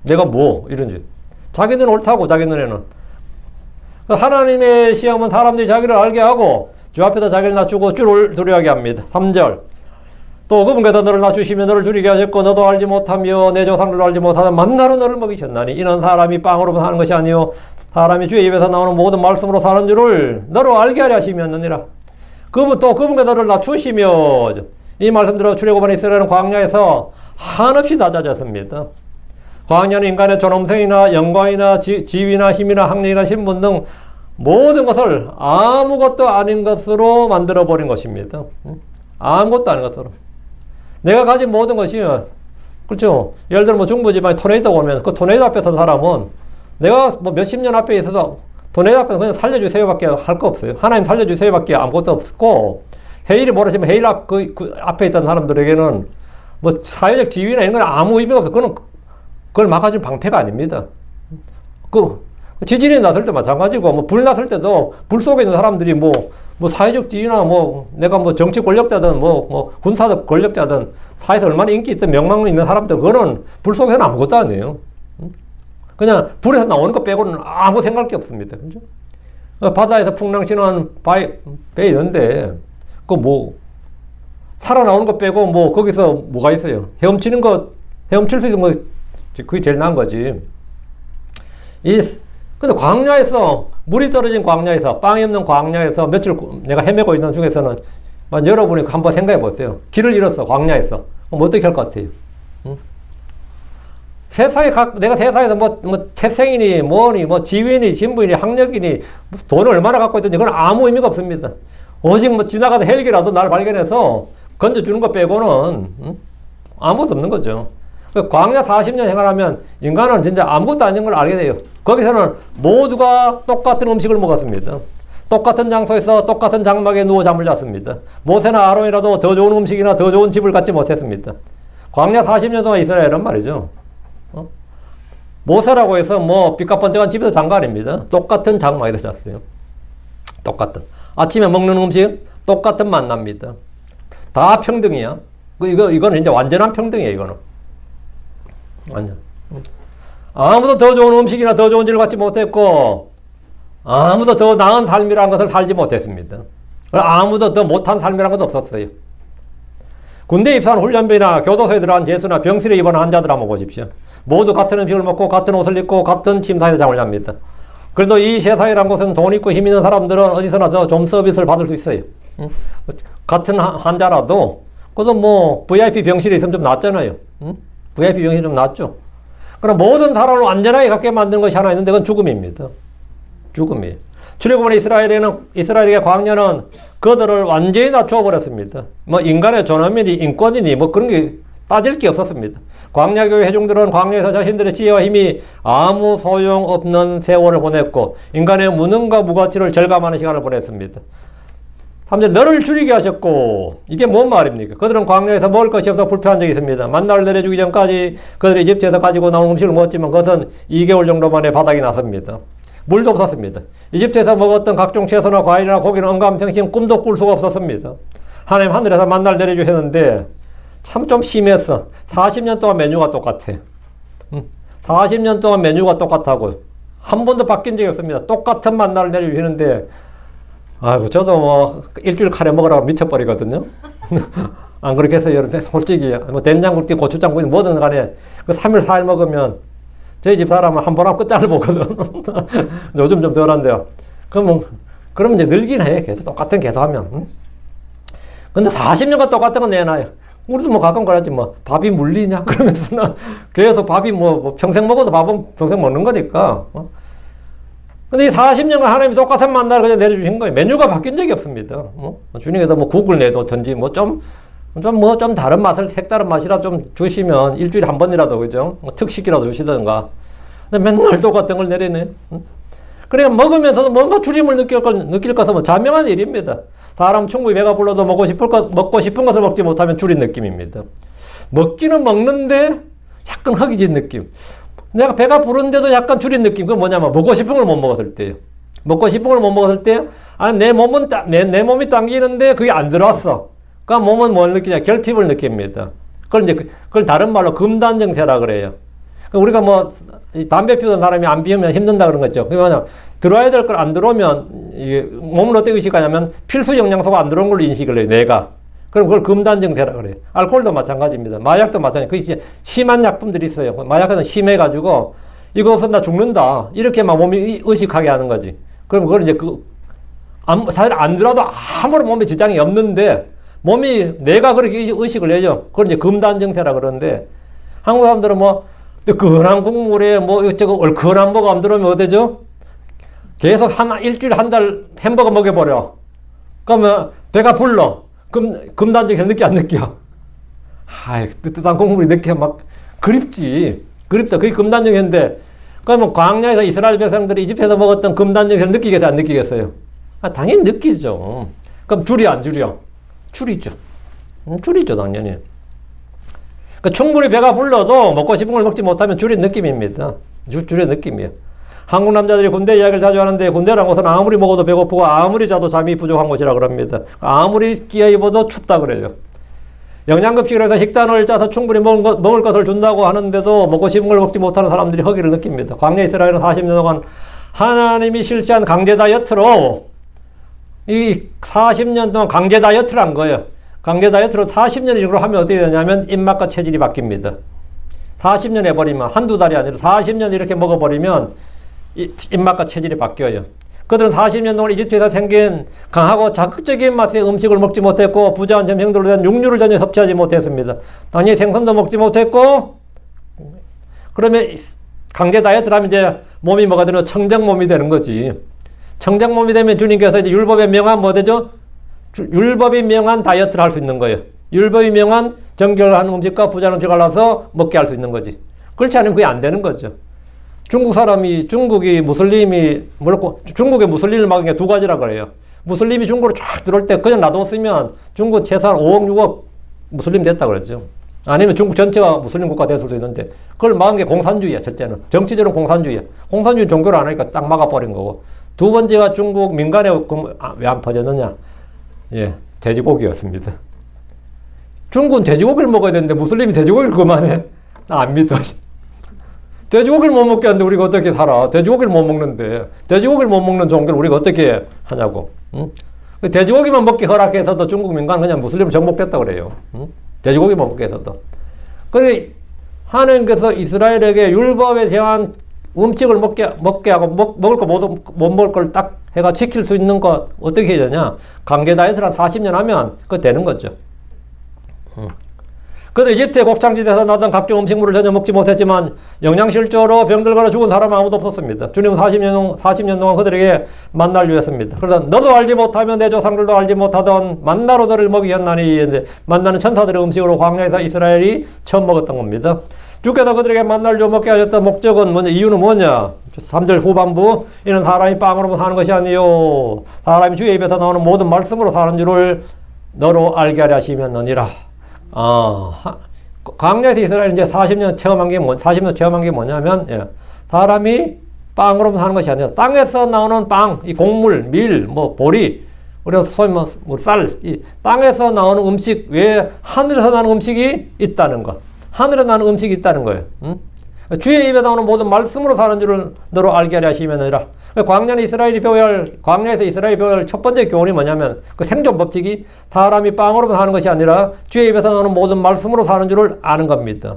S1: 내가 뭐 이런지. 자기 눈은 옳다고 자기 눈에는. 하나님의 시험은 사람들이 자기를 알게 하고 주 앞에서 자기를 낮추고 주를 두려워하게 합니다. 3절. 또 그분께서 너를 낮추시며 너를 줄이게 하셨고 너도 알지 못하며 내 조상들도 알지 못하는 만나로 너를 먹이셨나니 이는 사람이 빵으로 사는 것이 아니요 사람이 주의 입에서 나오는 모든 말씀으로 사는 줄을 너로 알게 하려 하시면느니라. 그분께서 너를 낮추시며 이 말씀대로 출애굽한 이스라엘은 광야에서 한없이 낮아졌습니다. 광야는 인간의 존엄성이나 영광이나 지위나 힘이나 학력이나 신분 등 모든 것을 아무것도 아닌 것으로 만들어버린 것입니다. 아무것도 아닌 것으로. 내가 가진 모든 것이, 그렇죠. 예를 들어 뭐 중부지방에 토네이도가 오면 그 토네이도 앞에 선 사람은 내가 뭐 몇십 년 앞에 있어서 토네이도 앞에서 그냥 살려주세요 밖에 할 거 없어요. 하나님 살려주세요 밖에 아무것도 없고, 헤일이 벌어지면 헤일 그 앞에 있던 사람들에게는 뭐 사회적 지위나 이런 건 아무 의미가 없어요. 그걸 막아줄 방패가 아닙니다. 지진이 났을 때 마찬가지고, 뭐 불 났을 때도 불 속에 있는 사람들이 뭐 사회적 지위나 내가 정치 권력자든 군사적 권력자든 사회에서 얼마나 인기 있든 명망 있는 사람들, 그거는 불 속에서는 아무것도 아니에요. 그냥 불에서 나오는 거 빼고는 아무 생각할 게 없습니다. 그죠? 바다에서 풍랑치는 배 있는데, 살아나오는 거 빼고 거기서 뭐가 있어요? 헤엄칠 수 있는 거, 그게 제일 나은 거지. 근데 광야에서, 물이 떨어진 광야에서, 빵이 없는 광야에서 며칠 내가 헤매고 있는 중에서는, 여러분이 한번 생각해 보세요. 길을 잃었어, 광야에서. 그럼 어떻게 할 것 같아요? 응? 내가 세상에서 태생이니, 지위니, 신분이니, 학력이니, 돈을 얼마나 갖고 있든지, 그건 아무 의미가 없습니다. 오직 지나가서 헬기라도 나를 발견해서 건져주는 것 빼고는, 아무것도 없는 거죠. 광야 40년 생활하면 인간은 진짜 아무것도 아닌 걸 알게 돼요. 거기서는 모두가 똑같은 음식을 먹었습니다. 똑같은 장소에서 똑같은 장막에 누워 잠을 잤습니다. 모세나 아론이라도 더 좋은 음식이나 더 좋은 집을 갖지 못했습니다. 광야 40년 동안 이스라엘은 말이죠. 모세라고 해서 삐까뻔쩍한 집에서 잔 거 아닙니다. 똑같은 장막에서 잤어요. 똑같은. 아침에 먹는 음식 똑같은 만납니다. 다 평등이야. 이거는 이제 완전한 평등이에요, 이거는. 완전. 아무도 더 좋은 음식이나 더 좋은 집을 갖지 못했고, 아무도 더 나은 삶이라는 것을 살지 못했습니다. 아무도 더 못한 삶이라는 것도 없었어요. 군대에 입사한 훈련병이나 교도소에 들어간 죄수나 병실에 입원한 환자들 한번 보십시오. 모두 같은 음식을 먹고 같은 옷을 입고 같은 침상에서 잠을 잡니다. 그래도 이 세상이라는 곳은 돈 있고 힘 있는 사람들은 어디서나 좀 서비스를 받을 수 있어요. 같은 환자라도 그래도 VIP 병실에 있으면 좀 낫잖아요. VIP 병실이 좀 낫죠. 그럼 모든 사람을 완전하게 갖게 만드는 것이 하나 있는데 그건 죽음입니다. 죽음이에요. 출애굽은 이스라엘에게 광야는 그들을 완전히 낮추어 버렸습니다. 뭐 인간의 존엄이니 인권이니 뭐 그런 게 따질 게 없었습니다. 광야교회 회중들은 광야에서 자신들의 지혜와 힘이 아무 소용없는 세월을 보냈고 인간의 무능과 무가치를 절감하는 시간을 보냈습니다. 3절 너를 줄이게 하셨고 이게 뭔 말입니까? 그들은 광야에서 먹을 것이 없어 불평한 적이 있습니다. 만나를 내려주기 전까지 그들이 이집트에서 가지고 나온 음식을 먹었지만 그것은 2개월 정도 만에 바닥이 났습니다. 물도 없었습니다. 이집트에서 먹었던 각종 채소나 과일이나 고기는 언감생심 꿈도 꿀 수가 없었습니다. 하나님 하늘에서 만나를 내려주셨는데 참 좀 심했어. 40년 동안 메뉴가 똑같아. 40년 동안 메뉴가 똑같다고. 한 번도 바뀐 적이 없습니다. 똑같은 만나를 내려주시는데 아이고 저도 뭐 일주일 카레 먹으라고 미쳐버리거든요. 안 그렇겠어요 여러분? 솔직히 뭐 된장국지 고추장국지 뭐든 간에 그 3일 4일 먹으면 저희 집 사람은 한 번 하면 끝장을 보거든. 요즘 좀 덜한데요. 그러면 이제 늘긴 해. 계속 똑같은 계속 하면. 근데 40년간 똑같은 건 내놔요. 우리도 뭐 가끔 그러지 뭐 밥이 물리냐 그러면서 계속 밥이 뭐 평생 먹어도 밥은 평생 먹는 거니까. 근데 이 40년간 하나님이 똑같은 만나를 그냥 내려주신 거예요. 메뉴가 바뀐 적이 없습니다. 주님께서 뭐 국을 내놓든지 뭐 좀 다른 맛을, 색다른 맛이라도 좀 주시면 일주일에 한 번이라도, 그죠? 뭐 특식이라도 주시던가. 근데 맨날 똑같은 걸 내리네. 그러니까 먹으면서도 뭔가 줄임을 느낄 것은 뭐 자명한 일입니다. 사람 충분히 배가 불러도 먹고 싶은 것을 먹지 못하면 줄인 느낌입니다. 먹기는 먹는데 약간 허기진 느낌. 내가 배가 부른데도 약간 줄인 느낌. 그건 뭐냐면 먹고 싶은 걸 못 먹었을 때예요. 먹고 싶은 걸 못 먹었을 때, 아니 내 몸이 당기는데 그게 안 들어왔어. 그러니까 몸은 뭘 느끼냐? 결핍을 느낍니다. 그걸 다른 말로 금단정세라 그래요. 우리가 뭐 담배 피우던 사람이 안 피우면 힘든다 그런 거죠. 그게 뭐냐? 들어와야 될 걸 안 들어오면 이게 몸을 어떻게 의식하냐면 필수 영양소가 안 들어온 걸로 인식을 해요. 내가. 그럼 그걸 금단정세라 그래요. 알코올도 마찬가지입니다. 마약도 마찬가지. 그게 이제 심한 약품들이 있어요. 마약은 심해가지고 이거 없으면 나 죽는다. 이렇게 막 몸이 의식하게 하는 거지. 그럼 그걸 이제 사실 안 들어도 아무런 몸에 지장이 없는데 몸이 내가 그렇게 의식을 해죠. 그걸 이제 금단정세라 그러는데 한국 사람들은 뭐 뜨끈한 국물에 뭐 이것저것 얼큰한 뭐가 안 들어오면 어때죠? 계속 일주일에 한 달 햄버거 먹여버려. 그러면 배가 불러. 금단정세 느끼 안 느껴? 아이, 뜨뜻한 국물이 느껴 막 그립지. 그립다. 그게 금단정세인데 그러면 광야에서 이스라엘 백성들이 이집트에서 먹었던 금단정세를 느끼겠어요? 안 느끼겠어요? 당연히 느끼죠. 그럼 줄여 안 줄여? 줄이죠. 줄이죠 당연히. 그러니까 충분히 배가 불러도 먹고 싶은 걸 먹지 못하면 줄인 느낌입니다. 줄인 느낌이에요. 한국 남자들이 군대 이야기를 자주 하는데 군대라는 것은 아무리 먹어도 배고프고 아무리 자도 잠이 부족한 곳이라 그럽니다. 아무리 끼어 입어도 춥다 그래요. 영양급식을 해서 식단을 짜서 충분히 먹을 것을 준다고 하는데도 먹고 싶은 걸 먹지 못하는 사람들이 허기를 느낍니다. 광야 이스라엘은 40년 동안 하나님이 실시한 강제 다이어트로 이 40년 동안 강제 다이어트를 한 거예요. 강제 다이어트로 40년을 하면 어떻게 되냐면 입맛과 체질이 바뀝니다. 40년 해버리면 한두 달이 아니라 40년 이렇게 먹어버리면 입맛과 체질이 바뀌어요. 그들은 40년 동안 이집트에서 생긴 강하고 자극적인 맛의 음식을 먹지 못했고 부자한 점생들로 된 육류를 전혀 섭취하지 못했습니다. 당연히 생선도 먹지 못했고 그러면 강제 다이어트를 하면 이제 몸이 뭐가 되는 청정 몸이 되는 거지. 청정 몸이 되면 주님께서 이제 율법에 명한 뭐 되죠? 율법이 명한 다이어트를 할 수 있는 거예요. 율법이 명한 정결한 음식과 부자한 음식을 갈라서 먹게 할 수 있는 거지. 그렇지 않으면 그게 안 되는 거죠. 중국의 무슬림을 막은 게 두 가지라 그래요. 무슬림이 중국으로 쫙 들어올 때 그냥 놔뒀으면 중국 최소한 5억, 6억 무슬림 됐다 그러죠. 아니면 중국 전체가 무슬림 국가 될 수도 있는데 그걸 막은 게 공산주의야, 첫째는. 정치적으로 공산주의야. 공산주의 종교를 안 하니까 딱 막아버린 거고. 두 번째가 중국 민간에 왜 안 퍼졌느냐? 예, 돼지고기였습니다. 중국은 돼지고기를 먹어야 되는데 무슬림이 돼지고기를 그만해? 나 안 믿어. 돼지고기를 못 먹게 하는데 우리가 어떻게 살아? 돼지고기를 못 먹는데 돼지고기를 못 먹는 종교를 우리가 어떻게 하냐고. 응? 돼지고기만 먹게 허락해서도 중국 민간은 그냥 무슬림을 정복됐다 그래요. 응? 돼지고기만 먹게 해서도. 그래 하나님께서 이스라엘에게 율법에 대한 음식을 먹게 하고 먹을 거 못 먹을 걸 딱 해가 지킬 수 있는 것 어떻게 해야 되냐? 강제 다이어트를 한 40년 하면 그거 되는 거죠. 그들 이집트의 곡창지대에서 나던 각종 음식물을 전혀 먹지 못했지만 영양실조로 병들 걸어 죽은 사람은 아무도 없었습니다. 주님은 40년 동안 그들에게 만나를 주셨습니다. 그러다 너도 알지 못하면 내 조상들도 알지 못하던 만나로 너를 먹이었나니, 만나는 천사들의 음식으로 광야에서 이스라엘이 처음 먹었던 겁니다. 주께서 그들에게 만나를 줘 먹게 하셨던 목적은 뭐냐, 이유는 뭐냐? 3절 후반부, 이는 사람이 빵으로만 사는 것이 아니요 사람이 주의 입에서 나오는 모든 말씀으로 사는 줄을 너로 알게 하려 하시면느니라. 광야에서 이스라엘 이제 40년 체험한 게 뭐냐면, 예, 사람이 빵으로만 사는 것이 아니라 땅에서 나오는 빵, 이 곡물, 밀, 뭐 보리, 우리가 소위 뭐 쌀, 이 땅에서 나오는 음식 외에 하늘에서 나는 음식이 있다는 것. 하늘에 나는 음식이 있다는 거예요. 응? 주의 입에 나오는 모든 말씀으로 사는 줄을 너로 알게 하려 하시면이라. 광야에서 이스라엘이 배워야 할 첫 번째 교훈이 뭐냐면, 그 생존 법칙이 사람이 빵으로만 사는 것이 아니라 주의 입에서 나오는 모든 말씀으로 사는 줄을 아는 겁니다.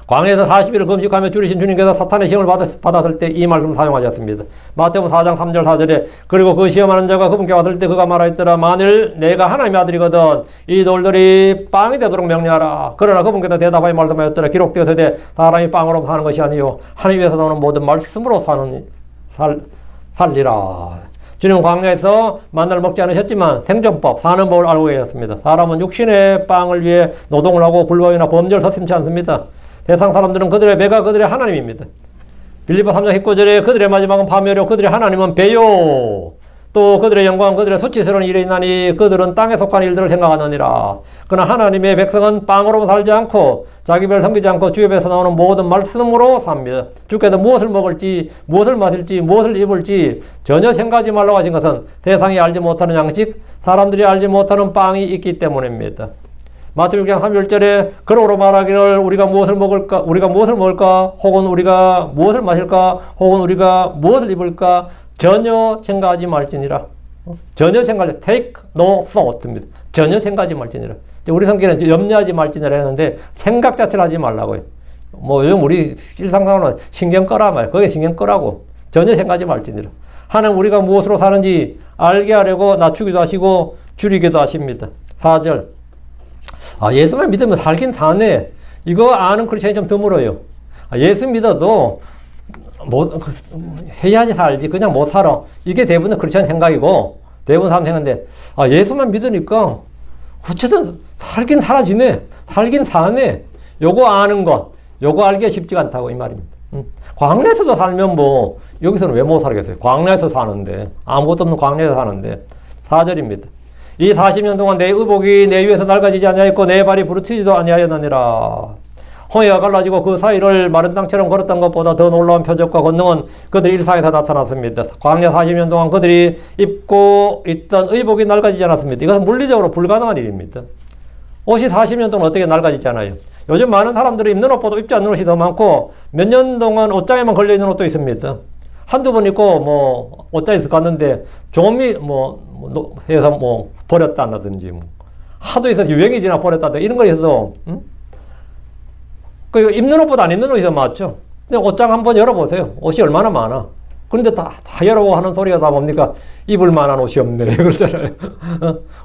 S1: 광야에서 40일을 금식하며 줄이신 주님께서 사탄의 시험을 받았을 때 이 말씀을 사용하셨습니다. 마태복음 4장 3절 4절에 그리고 그 시험하는 자가 그분께 왔을 때 그가 말하였더라. 만일 내가 하나님의 아들이거든 이 돌들이 빵이 되도록 명령하라. 그러나 그분께서 대답하여 말씀하였더라. 기록되어서되 사람이 빵으로 사는 것이 아니요 하나님에서 나오는 모든 말씀으로 살리라. 주님은 광야에서 만나를 먹지 않으셨지만 생존법, 사는 법을 알고 계셨습니다. 사람은 육신의 빵을 위해 노동을 하고 불법이나 범죄를 서슴지 않습니다. 세상 사람들은 그들의 배가 그들의 하나님입니다. 빌립보 3장 19절에 그들의 마지막은 파멸이요 그들의 하나님은 배요. 또 그들의 영광은 그들의 수치스러운 일에 있나니 그들은 땅에 속한 일들을 생각하느니라. 그러나 하나님의 백성은 빵으로 살지 않고 자기 배를 섬기지 않고 주의 배에서 나오는 모든 말씀으로 삽니다. 주께서 무엇을 먹을지, 무엇을 마실지, 무엇을 입을지 전혀 생각하지 말라고 하신 것은 세상이 알지 못하는 양식, 사람들이 알지 못하는 빵이 있기 때문입니다. 마태복음 6장 3절에 그러므로 말하기를 우리가 무엇을 먹을까 혹은 우리가 무엇을 마실까 혹은 우리가 무엇을 입을까 전혀 생각하지 말지니라. 전혀 생각하지 take no thought입니다. 전혀 생각하지 말지니라. 우리 성경에는 염려하지 말지니라 했는데 생각 자체를 하지 말라고요. 뭐 요즘 우리 일상생활은 신경 꺼라 말. 거기에 신경 꺼라고. 전혀 생각하지 말지니라. 하나님 우리가 무엇으로 사는지 알게 하려고 낮추기도 하시고 줄이기도 하십니다. 4절. 예수만 믿으면 살긴 사네. 이거 아는 크리스천이 좀 드물어요. 예수 믿어도 해야지 살지 그냥 못 살아. 이게 대부분 크리스천 생각이고 대부분 사람 생각인데 예수만 믿으니까 어쨌든 살긴 살아지네. 살긴 사네. 요거 아는 것, 요거 알기가 쉽지가 않다고 이 말입니다. 광야에서도 살면 뭐 여기서는 왜 못 살겠어요? 광야에서 사는데 아무것도 없는 광야에서 사는데 4절입니다. 이 40년 동안 내 의복이 내 위에서 낡아지지 아니하였고 내 발이 부르트지도 아니하였느니라. 홍해가 갈라지고 그 사이를 마른 땅처럼 걸었던 것보다 더 놀라운 표적과 권능은 그들 일상에서 나타났습니다. 광야 40년 동안 그들이 입고 있던 의복이 낡아지지 않았습니다. 이것은 물리적으로 불가능한 일입니다. 옷이 40년 동안 어떻게 낡아지잖아요. 요즘 많은 사람들이 입는 옷보다 입지 않는 옷이 더 많고 몇 년 동안 옷장에만 걸려있는 옷도 있습니다. 한두 번 입고 뭐 옷장에서 갔는데 좀이 해서 버렸다든지 하도 있어서 유행이 지나 버렸다 이런 거 있어서 그 입는 옷보다 안 입는 옷이 더 많죠. 근데 옷장 한번 열어보세요. 옷이 얼마나 많아. 그런데 다 열어보고 하는 소리가 다 뭡니까? 입을 만한 옷이 없네 그러잖아요.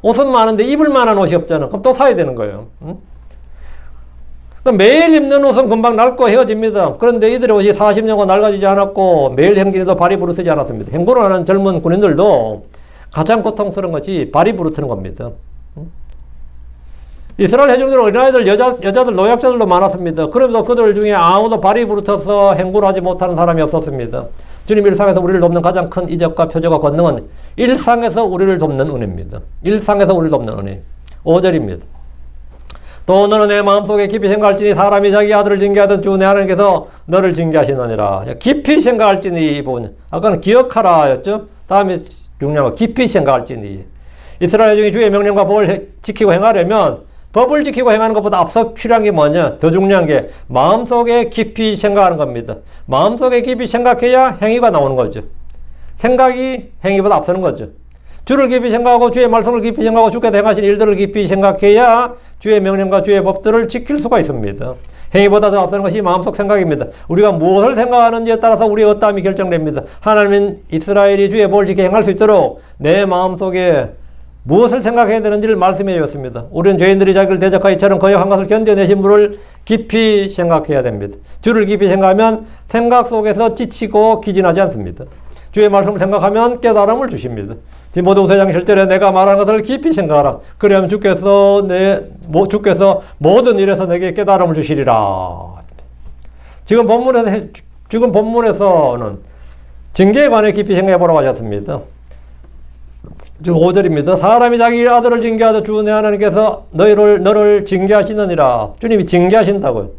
S1: 옷은 많은데 입을 만한 옷이 없잖아. 그럼 또 사야 되는 거예요. 매일 입는 옷은 금방 낡고 헤어집니다. 그런데 이들의 옷이 40년간 낡아지지 않았고 매일 행진해도 발이 부르트지 않았습니다. 행군을 하는 젊은 군인들도 가장 고통스러운 것이 발이 부르트는 겁니다. 이스라엘 회중들은 어린아이들, 여자들, 노약자들도 많았습니다. 그럼에도 그들 중에 아무도 발이 부르터서 행군하지 못하는 사람이 없었습니다. 주님 일상에서 우리를 돕는 가장 큰 이적과 표적과 권능은 일상에서 우리를 돕는 은혜입니다. 일상에서 우리를 돕는 은혜. 5절입니다. 또 너는 내 마음속에 깊이 생각할지니 사람이 자기 아들을 징계하듯 주 내 하나님께서 너를 징계하시느니라. 깊이 생각할지니 이 부분. 아까는 기억하라 였죠. 다음에 중요한 거 깊이 생각할지니. 이스라엘 중에 주의 명령과 법을 지키고 행하려면 법을 지키고 행하는 것보다 앞서 필요한 게 뭐냐? 더 중요한 게 마음속에 깊이 생각하는 겁니다. 마음속에 깊이 생각해야 행위가 나오는 거죠. 생각이 행위보다 앞서는 거죠. 주를 깊이 생각하고 주의 말씀을 깊이 생각하고 주께서 행하신 일들을 깊이 생각해야 주의 명령과 주의 법들을 지킬 수가 있습니다. 행위보다 더 앞서는 것이 마음속 생각입니다. 우리가 무엇을 생각하는지에 따라서 우리의 어떠함이 결정됩니다. 하나님은 이스라엘이 주의 법을 지켜 행할 수 있도록 내 마음속에 무엇을 생각해야 되는지를 말씀해 주었습니다. 우리는 죄인들이 자기를 대적하여 이처럼 거역한 것을 견뎌내신 분을 깊이 생각해야 됩니다. 주를 깊이 생각하면 생각 속에서 지치고 기진하지 않습니다. 주의 말씀을 생각하면 깨달음을 주십니다. 디모데후서 4장 7절에 내가 말하는 것을 깊이 생각하라. 그러면 주께서 모든 일에서 내게 깨달음을 주시리라. 지금 본문에서는 징계에 관해 깊이 생각해 보라고 하셨습니다. 지금 5절입니다. 사람이 자기 아들을 징계하듯 주 내 하나님께서 너를 징계하시느니라. 주님이 징계하신다고요.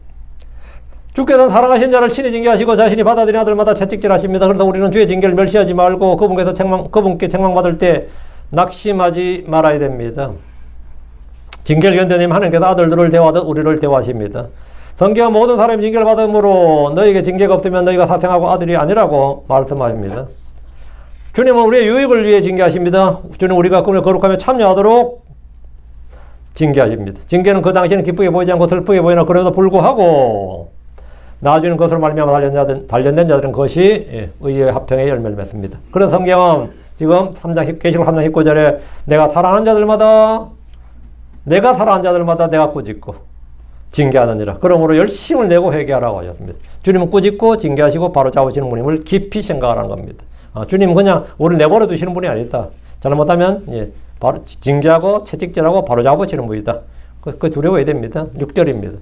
S1: 주께서는 사랑하신 자를 친히 징계하시고 자신이 받아들인 아들마다 채찍질하십니다. 그래서 우리는 주의 징계를 멸시하지 말고 그분께 책망받을 때 낙심하지 말아야 됩니다. 징계를 견뎌내면 하나님께서 아들들을 대화하듯 우리를 대화하십니다. 성경은 모든 사람이 징계를 받음으로 너에게 징계가 없으면 너희가 사생하고 아들이 아니라고 말씀하십니다. 주님은 우리의 유익을 위해 징계하십니다. 주님은 우리가 그분의 거룩함에 참여하도록 징계하십니다. 징계는 그 당시에는 기쁘게 보이지 않고 슬프게 보이나 그럼에도 불구하고 나중에는 그것으로 말미암아 단련된 자들은 그것이 의의 합평의 열매를 맺습니다. 그래서 성경은 지금 계시록 3장 19절에 내가 사랑하는 자들마다 내가 꾸짖고 징계하느니라. 그러므로 열심을 내고 회개하라고 하셨습니다. 주님은 꾸짖고 징계하시고 바로 잡으시는 분임을 깊이 생각하라는 겁니다. 주님은 그냥 우리를 내버려 두시는 분이 아니다. 잘못하면 바로 징계하고 채찍질하고 바로 잡으시는 분이다. 그 두려워야 됩니다. 6절입니다.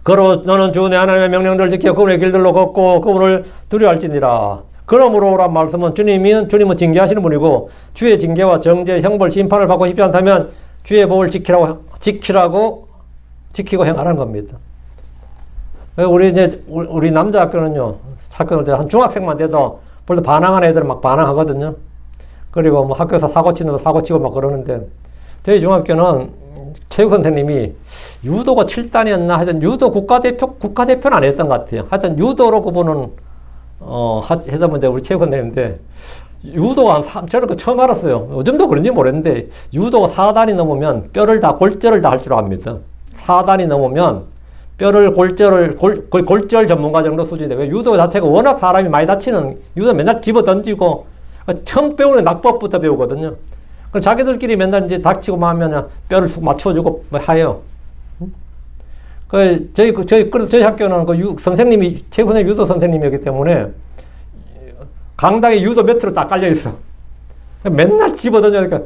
S1: 그러 너는 주 내 하나님의 명령들을 지켜 그분의 길들로 걷고 그분을 두려워할지니라. 그러므로란 말씀은 주님은 징계하시는 분이고 주의 징계와 정죄, 형벌, 심판을 받고 싶지 않다면 주의 법을 지키고 행하라는 겁니다. 우리 남자 학교는요, 학교를 때 한 중학생만 돼도 벌써 반항하는 애들은 막 반항하거든요. 그리고 뭐 학교에서 사고 치는 사고 치고 막 그러는데 저희 중학교는 체육 선생님이 유도가 7단이었나 하여튼 유도 국가대표는 안 했던 것 같아요. 하여튼 유도로 그분은 해서 문제 우리 체육 선생님인데 유도가 저는 그 처음 알았어요. 요즘도 그런지 모르겠는데 유도가 4단이 넘으면 골절을 다 할 줄 압니다. 4단이 넘으면 골절 전문가 정도 수준인데 왜 유도 자체가 워낙 사람이 많이 다치는 유도 맨날 집어 던지고 처음 배우는 낙법부터 배우거든요. 그럼 자기들끼리 맨날 이제 다치고 하면 뼈를 쑥 맞춰주고 해요. 저희 학교는 선생님이 최근에 유도 선생님이었기 때문에 강당에 유도 매트로 딱 깔려 있어. 맨날 집어 던져니까.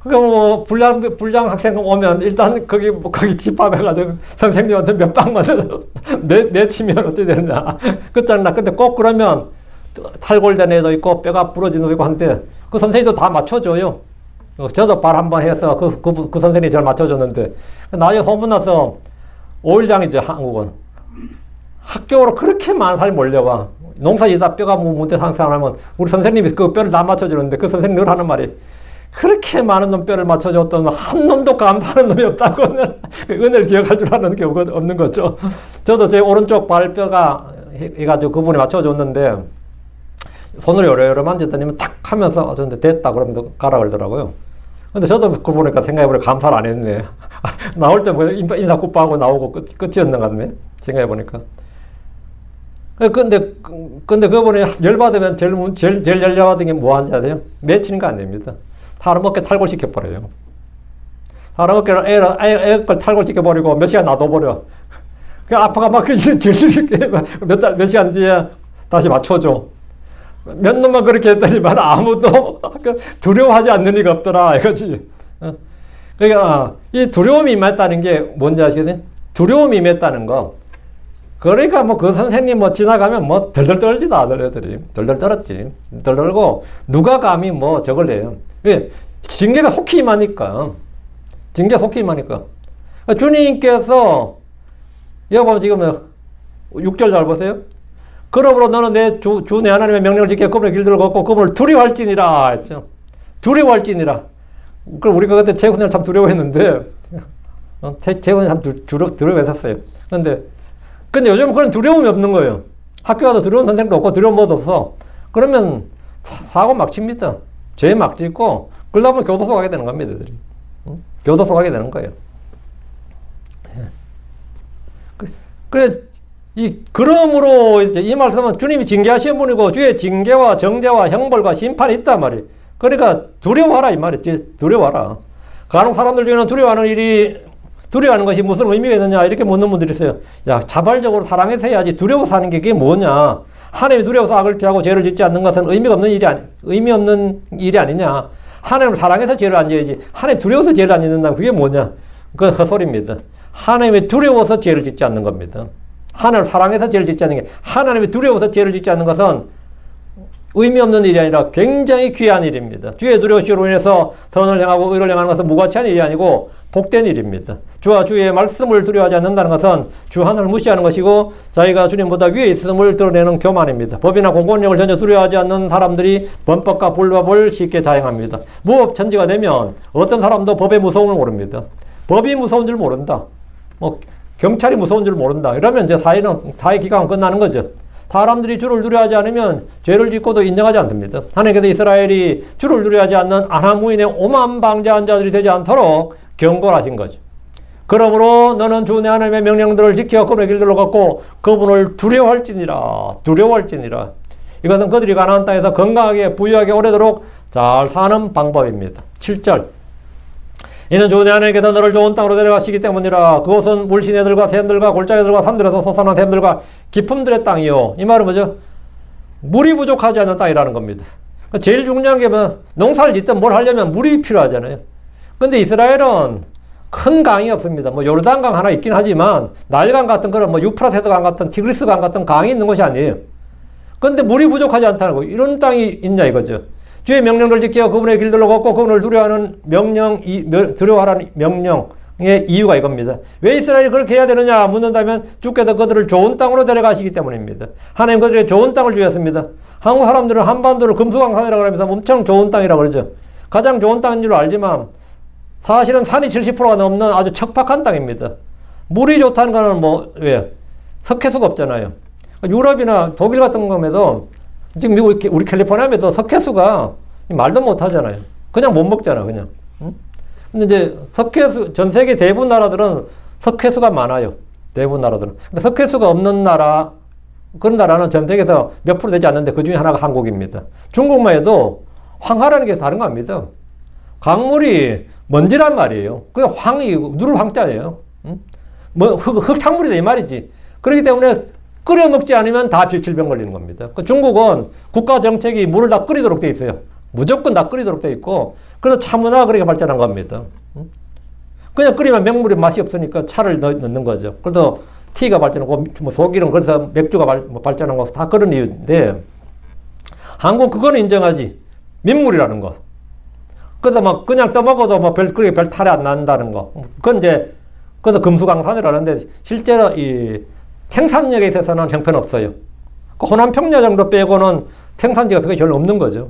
S1: 그러니까 뭐 불량 학생 오면 일단 거기 집합해가지고 선생님한테 몇 방만 내치면 어떻게 되느냐. 끝장나. 근데 꼭 그러면 탈골된 애도 있고 뼈가 부러진 애도 있고 한데 그 선생님도 다 맞춰줘요. 저도 발 한번 해서 그 선생님이 저를 맞춰줬는데 나중에 소문나서 5일장이죠 한국은. 학교로 그렇게 많은 사람이 몰려와. 농사지다 뼈가 문제 상상 하면 우리 선생님이 그 뼈를 다 맞춰주는데 그 선생님 늘 하는 말이 그렇게 많은 놈 뼈를 맞춰줬더니 한 놈도 감사하는 놈이 없다고는 은혜를 기억할 줄 아는 게 없는 거죠. 저도 제 오른쪽 발뼈가 해가지고 그분이 맞춰줬는데 손으로 여러 만졌더니 탁 하면서 저한테 됐다 그러면 가라 그러더라고요. 근데 저도 그거 보니까 생각해보니까 감사를 안 했네. 나올 때 뭐 인사 굿바하고 나오고 끝이었는 것 같네. 생각해보니까. 근데 그분이 열받으면 제일 열받은 게 뭐 하는지 아세요? 맺히는 거 안 됩니다. 사람 어깨 탈골시켜버려요. 사람 어깨를 애걸 탈골시켜버리고 몇 시간 놔둬버려. 그 아파가 막 질질질게 몇 시간 뒤에 다시 맞춰줘. 몇 놈만 그렇게 했더니만 아무도 두려워하지 않는 이가 없더라 이거지. 그러니까 이 두려움이 임했다는 게 뭔지 아시겠어요? 두려움이 임했다는 거. 그러니까 뭐 그 선생님 뭐 지나가면 뭐 덜덜 떨지도 않을 애들이. 덜덜 떨었지. 덜 떨고 누가 감히 뭐 저걸 해요. 왜? 징계가 속히 임하니까. 징계가 속히 임하니까. 주님께서 여러분 지금 6절 잘 보세요. 그러므로 너는 주 내 하나님의 명령을 지켜 그분의 길들을 걷고 그분을 두려워할지니라 했죠. 두려워할지니라. 그럼 우리가 그때 최선을 참 두려워했는데 최선을 참 두려워했었어요. 근데 요즘 그런 두려움이 없는 거예요. 학교 가도 두려운 선생도 없고 두려운 것도 없어. 그러면 사고 막 칩니다. 죄 막 짓고 그러다 보면 교도소 가게 되는 겁니다. 애들이. 교도소 가게 되는 거예요. 그러므로 이제 이 말씀은 주님이 징계하신 분이고 주의 징계와 정죄와 형벌과 심판이 있단 말이에요. 그러니까 두려워하라 이 말이지. 두려워하라. 간혹 사람들 중에는 두려워하는 것이 무슨 의미가 있느냐 이렇게 묻는 분들이 있어요. 야, 자발적으로 사랑해서 해야지 두려워서 하는 게 그게 뭐냐. 하나님이 두려워서 악을 피하고 죄를 짓지 않는 것은 의미 없는 일이 아니냐. 하나님을 사랑해서 죄를 안 지어야지. 하나님 두려워서 죄를 안 짓는다면 그게 뭐냐. 그건 헛소리입니다. 하나님이 두려워서 죄를 짓지 않는 겁니다. 하나님을 사랑해서 죄를 짓지 않는 게, 하나님이 두려워서 죄를 짓지 않는 것은 의미 없는 일이 아니라 굉장히 귀한 일입니다. 주의 두려우시로 인해서 선을 행하고 의를 행하는 것은 무가치한 일이 아니고 복된 일입니다. 주와 주의 말씀을 두려워하지 않는다는 것은 주 하나님을 무시하는 것이고 자기가 주님보다 위에 있음을 드러내는 교만입니다. 법이나 공권력을 전혀 두려워하지 않는 사람들이 범법과 불법을 쉽게 자행합니다. 무법천지가 되면 어떤 사람도 법의 무서움을 모릅니다. 법이 무서운 줄 모른다. 경찰이 무서운 줄 모른다. 이러면 이제 사회 기강은 끝나는 거죠. 사람들이 주를 두려워하지 않으면 죄를 짓고도 인정하지 않습니다. 하나님께서 이스라엘이 주를 두려워하지 않는 아나무인의 오만방자한 자들이 되지 않도록 경고를 하신 거죠. 그러므로 너는 주 내 하나님의 명령들을 지켜 그분의 길들로 걷고 그분을 두려워할지니라. 이것은 그들이 가나안 땅에서 건강하게 부유하게 오래도록 잘 사는 방법입니다. 7절. 이는 주 내 하나님께서 너를 좋은 땅으로 데려가시기 때문이라. 그곳은 물시내들과 샘들과 골짜기들과 산들에서 솟아난 샘들과 깊음들의 땅이요. 이 말은 뭐죠? 물이 부족하지 않는 땅이라는 겁니다. 제일 중요한 게 뭐, 농사를 짓든 뭘 하려면 물이 필요하잖아요. 근데 이스라엘은 큰 강이 없습니다. 뭐 요르단강 하나 있긴 하지만 나일강 같은 거는 뭐 유프라테스강 같은 티그리스강 같은 강이 있는 것이 아니에요. 근데 물이 부족하지 않다는 거. 이런 땅이 있냐 이거죠. 주의 명령을 지켜 그분의 길들로 걷고 그분을 두려워하는 두려워하라는 명령의 이유가 이겁니다. 왜 이스라엘이 그렇게 해야 되느냐 묻는다면 주께서 그들을 좋은 땅으로 데려가시기 때문입니다. 하나님 그들에게 좋은 땅을 주셨습니다. 한국 사람들은 한반도를 금수강산이라고 하면서 엄청 좋은 땅이라고 그러죠. 가장 좋은 땅인 줄 알지만 사실은 산이 70%가 넘는 아주 척박한 땅입니다. 물이 좋다는 거는 왜? 석회수가 없잖아요. 유럽이나 독일 같은 거에도 지금 미국, 우리 캘리포니아에도 석회수가 말도 못 하잖아요. 그냥 못 먹잖아, 그냥. 응? 근데 이제 석회수, 전 세계 대부분 나라들은 석회수가 많아요. 대부분 나라들은. 근데 석회수가 없는 나라, 그런 나라는 전 세계에서 몇 프로 되지 않는데 그 중에 하나가 한국입니다. 중국만 해도 황하라는 게 다른 거 아닙니다. 강물이 먼지란 말이에요. 그냥 누를 황자예요. 응? 흙탕물이다 이 말이지. 그렇기 때문에 끓여 먹지 않으면 다 질병 걸리는 겁니다. 중국은 국가 정책이 물을 다 끓이도록 돼 있어요. 무조건 다 끓이도록 돼 있고, 그래서 차문화가 그렇게 발전한 겁니다. 그냥 끓이면 맹물이 맛이 없으니까 차를 넣는 거죠. 그래서 티가 발전하고, 독일은 그래서 맥주가 발전한 거 다 그런 이유인데, 한국 그거는 인정하지. 민물이라는 거. 그래서 그냥 떠먹어도 그렇게 별 탈이 안 난다는 거. 그건 이제, 그래서 금수강산이라는데, 실제로 생산력에 있어서는 형편없어요. 호남 평야 정도 빼고는 생산지가 별로 없는 거죠.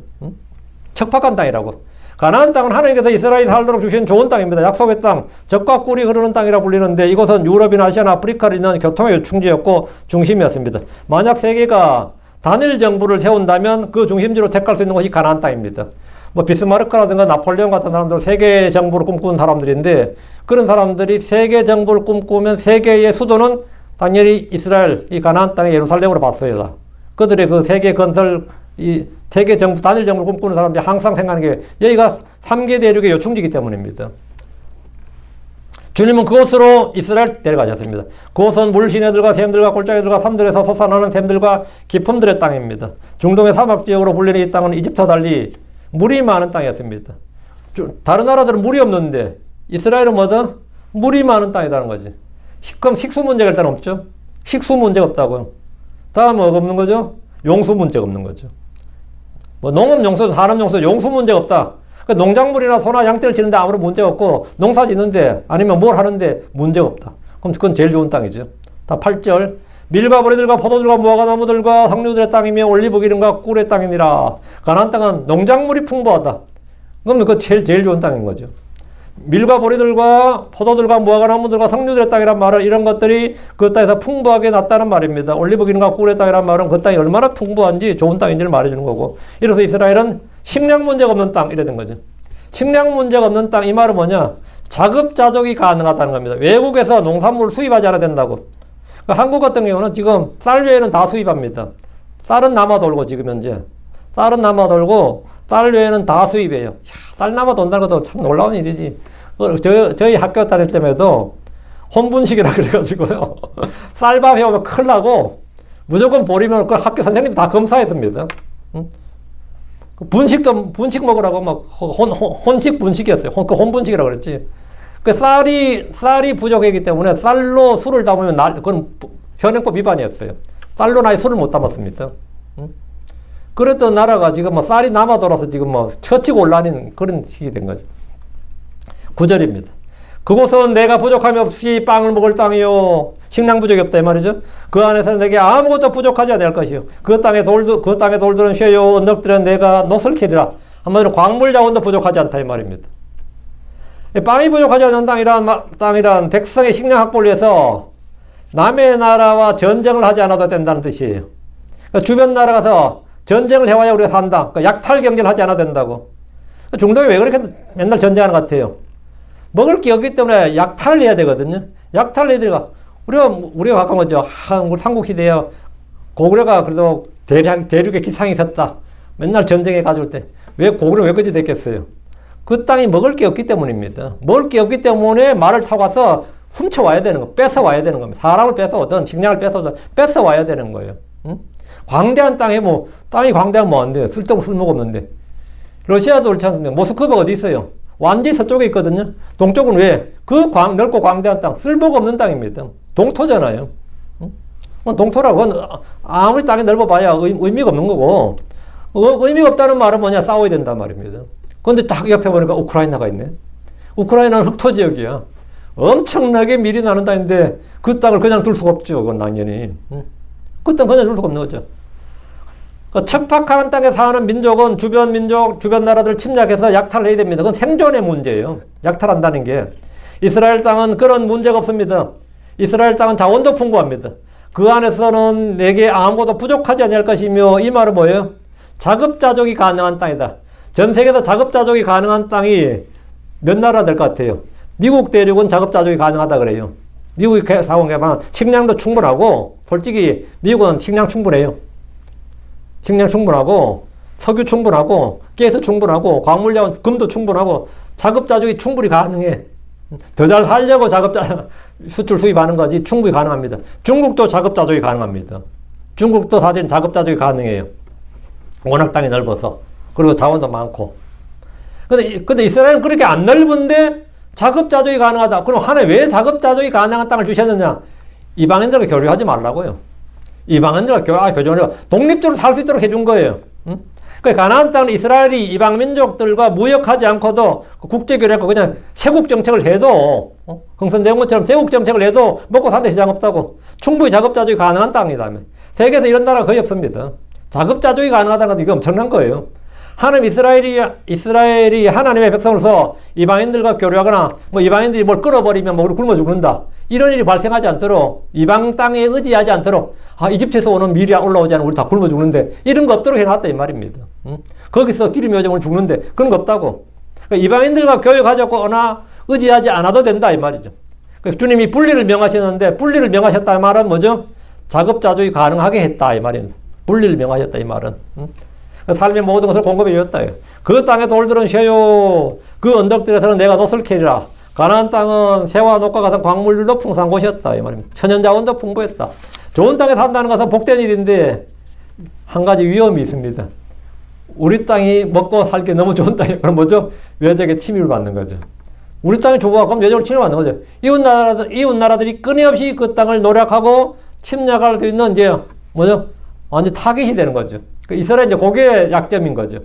S1: 척박한 땅이라고. 가나안 땅은 하나님께서 이스라엘이 살도록 주신 좋은 땅입니다. 약속의 땅, 젖과 꿀이 흐르는 땅이라 불리는데 이곳은 유럽이나 아시아나 아프리카를 있는 교통의 요충지였고 중심이었습니다. 만약 세계가 단일 정부를 세운다면 그 중심지로 택할 수 있는 곳이 가나안 땅입니다. 비스마르크라든가 나폴레옹 같은 사람들은 세계 정부를 꿈꾸는 사람들인데 그런 사람들이 세계 정부를 꿈꾸면 세계의 수도는 당연히 이스라엘, 이 가나안 땅의 예루살렘으로 봤어요. 그들의 그 세계 건설, 이 세계 정부, 단일 정부를 꿈꾸는 사람들이 항상 생각하는 게 여기가 3개 대륙의 요충지이기 때문입니다. 주님은 그곳으로 이스라엘 데려가셨습니다. 그곳은 물시내들과 샘들과 골짜기들과 산들에서 솟아나는 샘들과 깊음들의 땅입니다. 중동의 사막지역으로 불리는 이 땅은 이집트와 달리 물이 많은 땅이었습니다. 다른 나라들은 물이 없는데 이스라엘은 뭐든 물이 많은 땅이라는 거지. 그럼 식수 문제가 일단 없죠. 식수 문제가 없다고요. 다음 뭐가 없는 거죠? 용수 문제가 없는 거죠. 농업 용수, 산업 용수, 용수 문제가 없다. 그러니까 농작물이나 소나 양떼를 지는데 아무런 문제가 없고 농사 짓는데 아니면 뭘 하는데 문제가 없다. 그럼 그건 제일 좋은 땅이죠. 다 8절. 밀과 보리들과 포도들과 무화과 나무들과 석류들의 땅이며 올리브 기름과 꿀의 땅이니라. 가나안 땅은 농작물이 풍부하다. 그러면 그 제일 좋은 땅인 거죠. 밀과 보리들과 포도들과 무화과 나무들과 석류들의 땅이란 말은 이런 것들이 그 땅에서 풍부하게 났다는 말입니다. 올리브 기름과 꿀의 땅이란 말은 그 땅이 얼마나 풍부한지 좋은 땅인지를 말해주는 거고. 이래서 이스라엘은 식량 문제가 없는 땅 이래 된 거죠. 식량 문제가 없는 땅 이 말은 뭐냐? 자급자족이 가능하다는 겁니다. 외국에서 농산물을 수입하지 않아야 된다고. 한국 같은 경우는 지금 쌀 외에는 다 수입합니다. 쌀은 남아 돌고 지금 현재 쌀은 남아 돌고 쌀 외에는 다 수입해요. 야, 쌀나무도 온다는 것도 참 놀라운 일이지. 저희 학교 다닐 때에도 혼분식이라 그래가지고요. 쌀밥 해오면 큰일 나고 무조건 버리면 그 학교 선생님이 다 검사했습니다. 응? 분식 먹으라고 막 혼식 분식이었어요. 그 혼분식이라고 그랬지. 그 쌀이 부족했기 때문에 쌀로 술을 담으면 그건 현행법 위반이었어요. 쌀로 나의 술을 못 담았습니다. 응? 그랬던 나라가 지금 뭐 쌀이 남아 돌아서 지금 뭐 처치고 올라가는 그런 시기 된 거죠. 9절입니다. 그곳은 내가 부족함이 없이 빵을 먹을 땅이요. 식량 부족이 없다 이 말이죠. 그 안에서는 내게 아무것도 부족하지 않을 것이요. 그 땅의 돌들은 쉬어요. 언덕들은 내가 노슬 캐리라. 한마디로 광물 자원도 부족하지 않다 이 말입니다. 빵이 부족하지 않는 땅이란 백성의 식량 확보를 위해서 남의 나라와 전쟁을 하지 않아도 된다는 뜻이에요. 그러니까 주변 나라 가서 전쟁을 해와야 우리가 산다. 그러니까 약탈 경제를 하지 않아도 된다고. 중동이 왜 그렇게 맨날 전쟁하는 것 같아요? 먹을 게 없기 때문에 약탈을 해야 되거든요. 약탈을 해야 되니까 우리가 가까운 거죠. 우리 삼국시대에 고구려가 그래도 대륙에 기상이 있었다. 맨날 전쟁에 가져올 때. 왜 고구려 왜 그지 됐겠어요? 그 땅이 먹을 게 없기 때문입니다. 먹을 게 없기 때문에 말을 타고 와서 훔쳐와야 되는 거, 뺏어와야 되는 겁니다. 사람을 뺏어오든 식량을 뺏어오든 뺏어와야 되는 거예요. 응? 광대한 땅에 땅이 광대하면 뭐 안 돼요. 쓸모가 없는데. 러시아도 그렇지 않습니까? 모스크바가 어디 있어요? 완전히 서쪽에 있거든요. 동쪽은 왜? 넓고 광대한 땅, 쓸모가 없는 땅입니다. 동토잖아요. 응? 동토라고 아무리 땅이 넓어봐야 의미가 없는 거고, 의미가 없다는 말은 뭐냐? 싸워야 된단 말입니다. 그런데 딱 옆에 보니까 우크라이나가 있네. 우크라이나는 흑토 지역이야. 엄청나게 밀이 나는 땅인데 그 땅을 그냥 둘 수가 없죠. 그건 당연히. 그 땅 그냥 둘 수가 없는 거죠. 그 척박한 땅에 사는 민족은 주변 나라들을 침략해서 약탈을 해야 됩니다. 그건 생존의 문제예요. 약탈한다는 게. 이스라엘 땅은 그런 문제가 없습니다. 이스라엘 땅은 자원도 풍부합니다. 그 안에서는 내게 아무것도 부족하지 않을 것이며, 이 말은 뭐예요? 자급자족이 가능한 땅이다. 전 세계에서 자급자족이 가능한 땅이 몇 나라 될 것 같아요? 미국 대륙은 자급자족이 가능하다 그래요. 미국이 자원 개발은 식량도 충분하고, 솔직히 미국은 식량 충분해요. 식량 충분하고, 석유 충분하고, 가스 충분하고, 광물자원, 금도 충분하고, 자급자족이 충분히 가능해. 더 잘 살려고 수출 수입하는 거지 충분히 가능합니다. 중국도 자급자족이 가능합니다. 중국도 사실은 자급자족이 가능해요. 워낙 땅이 넓어서. 그리고 자원도 많고. 근데 이스라엘은 그렇게 안 넓은데 자급자족이 가능하다. 그럼 하나님 왜 자급자족이 가능한 땅을 주셨느냐? 이방인들과 교류하지 말라고요. 이방인들과 교류하려 독립적으로 살 수 있도록 해준 거예요. 응? 그 가나안 땅은 이스라엘이 이방 민족들과 무역하지 않고도 국제교류하고 그냥 세국 정책을 해도 흥선대원 것처럼 세국 정책을 해도 먹고 사는 데 시장 없다고. 충분히 자급자족이 가능한 땅이다. 세계에서 이런 나라가 거의 없습니다. 자급자족이 가능하다는 건 이게 엄청난 거예요. 하나님 이스라엘이 하나님의 백성으로서 이방인들과 교류하거나 이방인들이 뭘 끌어버리면 우리 굶어 죽는다. 이런 일이 발생하지 않도록 이방 땅에 의지하지 않도록 이집트에서 오는 밀이 올라오지 않으면 우리 다 굶어 죽는데 이런 거 없도록 해놨다 이 말입니다. 거기서 기름이 오지 죽는데 그런 거 없다고. 그러니까 이방인들과 교역하거나 의지하지 않아도 된다 이 말이죠. 그러니까 주님이 분리를 명하셨는데 분리를 명하셨다 이 말은 뭐죠? 자급자족이 가능하게 했다 이 말입니다. 분리를 명하셨다 이 말은. 삶의 모든 것을 공급해 주었다. 그 땅에 돌들은 쉬어요. 그 언덕들에서는 내가 노슬 캐리라. 가나안 땅은 새와 녹과 같은 광물들도 풍성한 곳이었다 이 말입니다. 천연자원도 풍부했다. 좋은 땅에 산다는 것은 복된 일인데 한 가지 위험이 있습니다. 우리 땅이 먹고 살기 너무 좋은 땅이 그럼 뭐죠? 외적의 침입을 받는 거죠. 우리 땅이 좋아 그럼 외적으로 침입을 받는 거죠. 이웃 나라들이 끊임없이 그 땅을 노력하고 침략할 수 있는 이제 뭐죠? 완전 타깃이 되는 거죠. 이스라엘 이제 그게 약점인 거죠.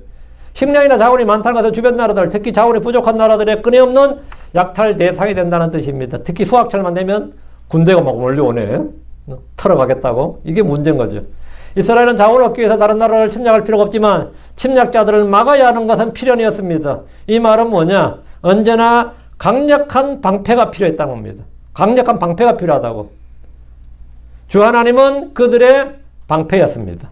S1: 식량이나 자원이 많다는 것은 주변 나라들, 특히 자원이 부족한 나라들의 끊임없는 약탈 대상이 된다는 뜻입니다. 특히 수학철만 되면 군대가 막 몰려오네. 털어가겠다고. 이게 문제인 거죠. 이스라엘은 자원을 얻기 위해서 다른 나라를 침략할 필요가 없지만 침략자들을 막아야 하는 것은 필연이었습니다. 이 말은 뭐냐? 언제나 강력한 방패가 필요했다는 겁니다. 강력한 방패가 필요하다고. 주 하나님은 그들의 방패였습니다.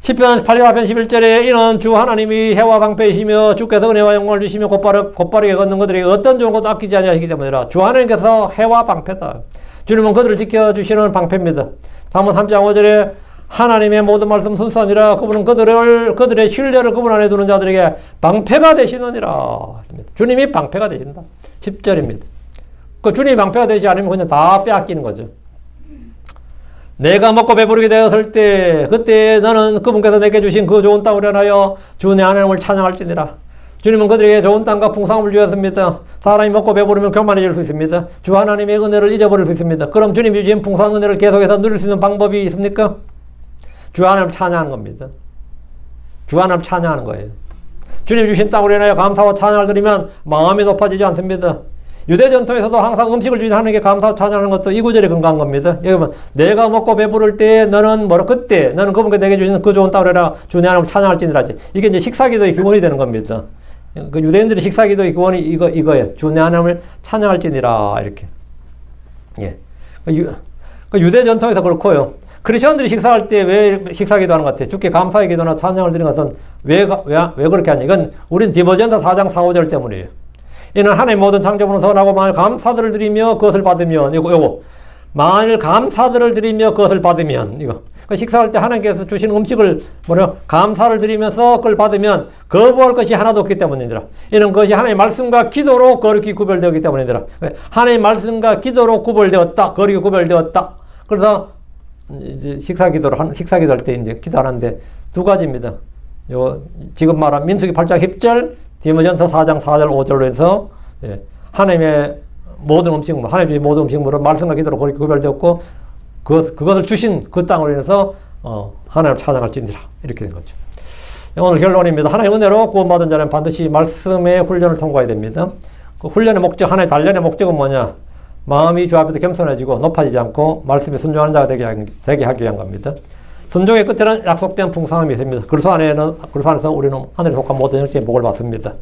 S1: 10편 8편 11절에 이는 주 하나님이 해와 방패이시며 주께서 은혜와 영광을 주시며 곧바르게 걷는 그들이 어떤 좋은 것도 아끼지 아니하시기 때문이라. 주 하나님께서 해와 방패다. 주님은 그들을 지켜주시는 방패입니다. 잠언 3장 5절에 하나님의 모든 말씀 순수하니라. 그분은 그들의 신뢰를 그분 안에 두는 자들에게 방패가 되시느니라. 주님이 방패가 되신다. 10절입니다. 그 주님이 방패가 되지 않으면 그냥 다 빼앗기는 거죠. 내가 먹고 배부르게 되었을 때 그때 너는 그분께서 내게 주신 그 좋은 땅을 인하여 주 내 하나님을 찬양할지니라. 주님은 그들에게 좋은 땅과 풍성함을 주셨습니다. 사람이 먹고 배부르면 교만해질 수 있습니다. 주 하나님의 은혜를 잊어버릴 수 있습니다. 그럼 주님이 주신 풍성한 은혜를 계속해서 누릴 수 있는 방법이 있습니까? 주 하나님을 찬양하는 겁니다. 주 하나님을 찬양하는 거예요. 주님 주신 땅으로 인하여 감사와 찬양을 드리면 마음이 높아지지 않습니다. 유대 전통에서도 항상 음식을 주신 하나님께 감사와 찬양하는 것도 이 구절이 근거한 겁니다. 여러분, 내가 먹고 배부를 때 너는 그때 너는 그분께 내게 주신 그 좋은 땅으로 인하여 주 내 하나님을 찬양할지니라. 이게 이제 식사기도의 기본이 되는 겁니다. 그 유대인들의 식사기도의 기본이 이거예요. 주 내 하나님을 찬양할지니라. 이렇게. 예. 그 유대 전통에서 그렇고요. 크리스천들이 식사할 때 왜 식사기도 하는 것 같아요? 주께 감사의 기도나 찬양을 드리는 것은 왜 그렇게 하냐? 이건 우린 디모전서 4장 4, 5절 때문이에요. 이는 하나님 모든 창조물은 선하고 만일 감사들을 드리며 그것을 받으면 요거 만일 감사들을 드리며 그것을 받으면 이거 그 식사할 때 하나님께서 주신 음식을 감사를 드리면서 그걸 받으면 거부할 것이 하나도 없기 때문이니라. 이는 그것이 하나님의 말씀과 기도로 거룩히 구별되었기 때문이니라. 하나님의 말씀과 기도로 구별되었다. 거룩히 구별되었다. 그래서 이제 식사기도를 할 때 이제 기도하는데 두 가지입니다. 요 지금 말한 민수기 8장 10절, 디모전서 4장 4절 5절로 해서 하나님의 모든 음식물, 하나님 주신 모든 음식물은 말씀과 기도로 거룩히 구별되었고 그것을 주신 그 땅으로 인해서 하나님을 찬양할지니라. 이렇게 된 거죠. 오늘 결론입니다. 하나님의 은혜로 구원받은 자는 반드시 말씀의 훈련을 통과해야 됩니다. 그 훈련의 목적, 하나의 단련의 목적은 뭐냐? 마음이 주 앞에서 겸손해지고 높아지지 않고 말씀에 순종하는 자가 되게 하기 위한 겁니다. 순종의 끝에는 약속된 풍성함이 있습니다. 그리스도 안에서 우리는 하늘에 속한 모든 형체의 복을 받습니다.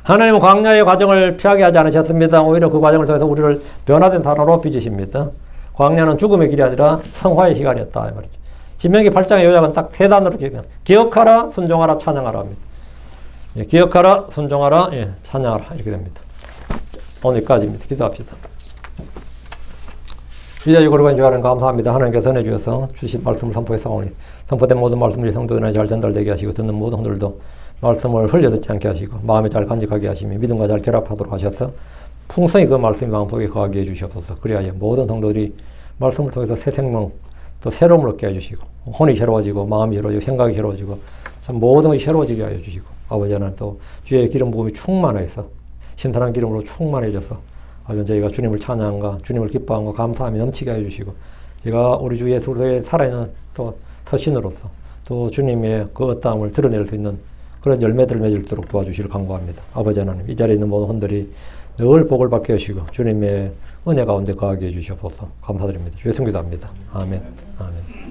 S1: 하나님은 광야의 과정을 피하게 하지 않으셨습니다. 오히려 그 과정을 통해서 우리를 변화된 사람으로 빚으십니다. 광야는 죽음의 길이 아니라 성화의 시간이었다. 이 말이죠. 신명기 8장의 요약은 딱 세 단어로 기억하라, 순종하라, 찬양하라 합니다. 기억하라, 순종하라, 찬양하라. 이렇게 됩니다. 오늘까지입니다. 기도합시다. 위대하고 거룩한 주 하나님 감사합니다. 하나님께서 선해 주셔서 주신 말씀을 선포했사오니 선포된 모든 말씀들이 성도들에게 잘 전달되게 하시고 듣는 모든 분들도 말씀을 흘려듣지 않게 하시고 마음에 잘 간직하게 하시며 믿음과 잘 결합하도록 하셔서 풍성히 그 말씀이 마음속에 거하게 해주시옵소서. 그리하여 모든 성도들이 말씀을 통해서 새 생명 또 새로움을 얻게 해주시고 혼이 새로워지고 마음이 새로워지고 생각이 새로워지고 참 모든 것이 새로워지게 하여 주시고 아버지 하나님 또 주의 기름 부음이 충만해서 신선한 기름으로 충만해져서 아버지 저희가 주님을 찬양과 주님을 기뻐함과 감사함이 넘치게 해주시고 제가 우리 주 예수 그리스도의 살아있는 또 서신으로서 또 주님의 그 어떠함을 드러낼 수 있는 그런 열매들을 맺을수록 도와주시길 간구합니다. 아버지 하나님 이 자리에 있는 모든 혼들이 늘 복을 받게 하시고 주님의 은혜 가운데 거하게 해주시옵소서. 감사드립니다. 주의 성기도합니다. 아멘. 아멘.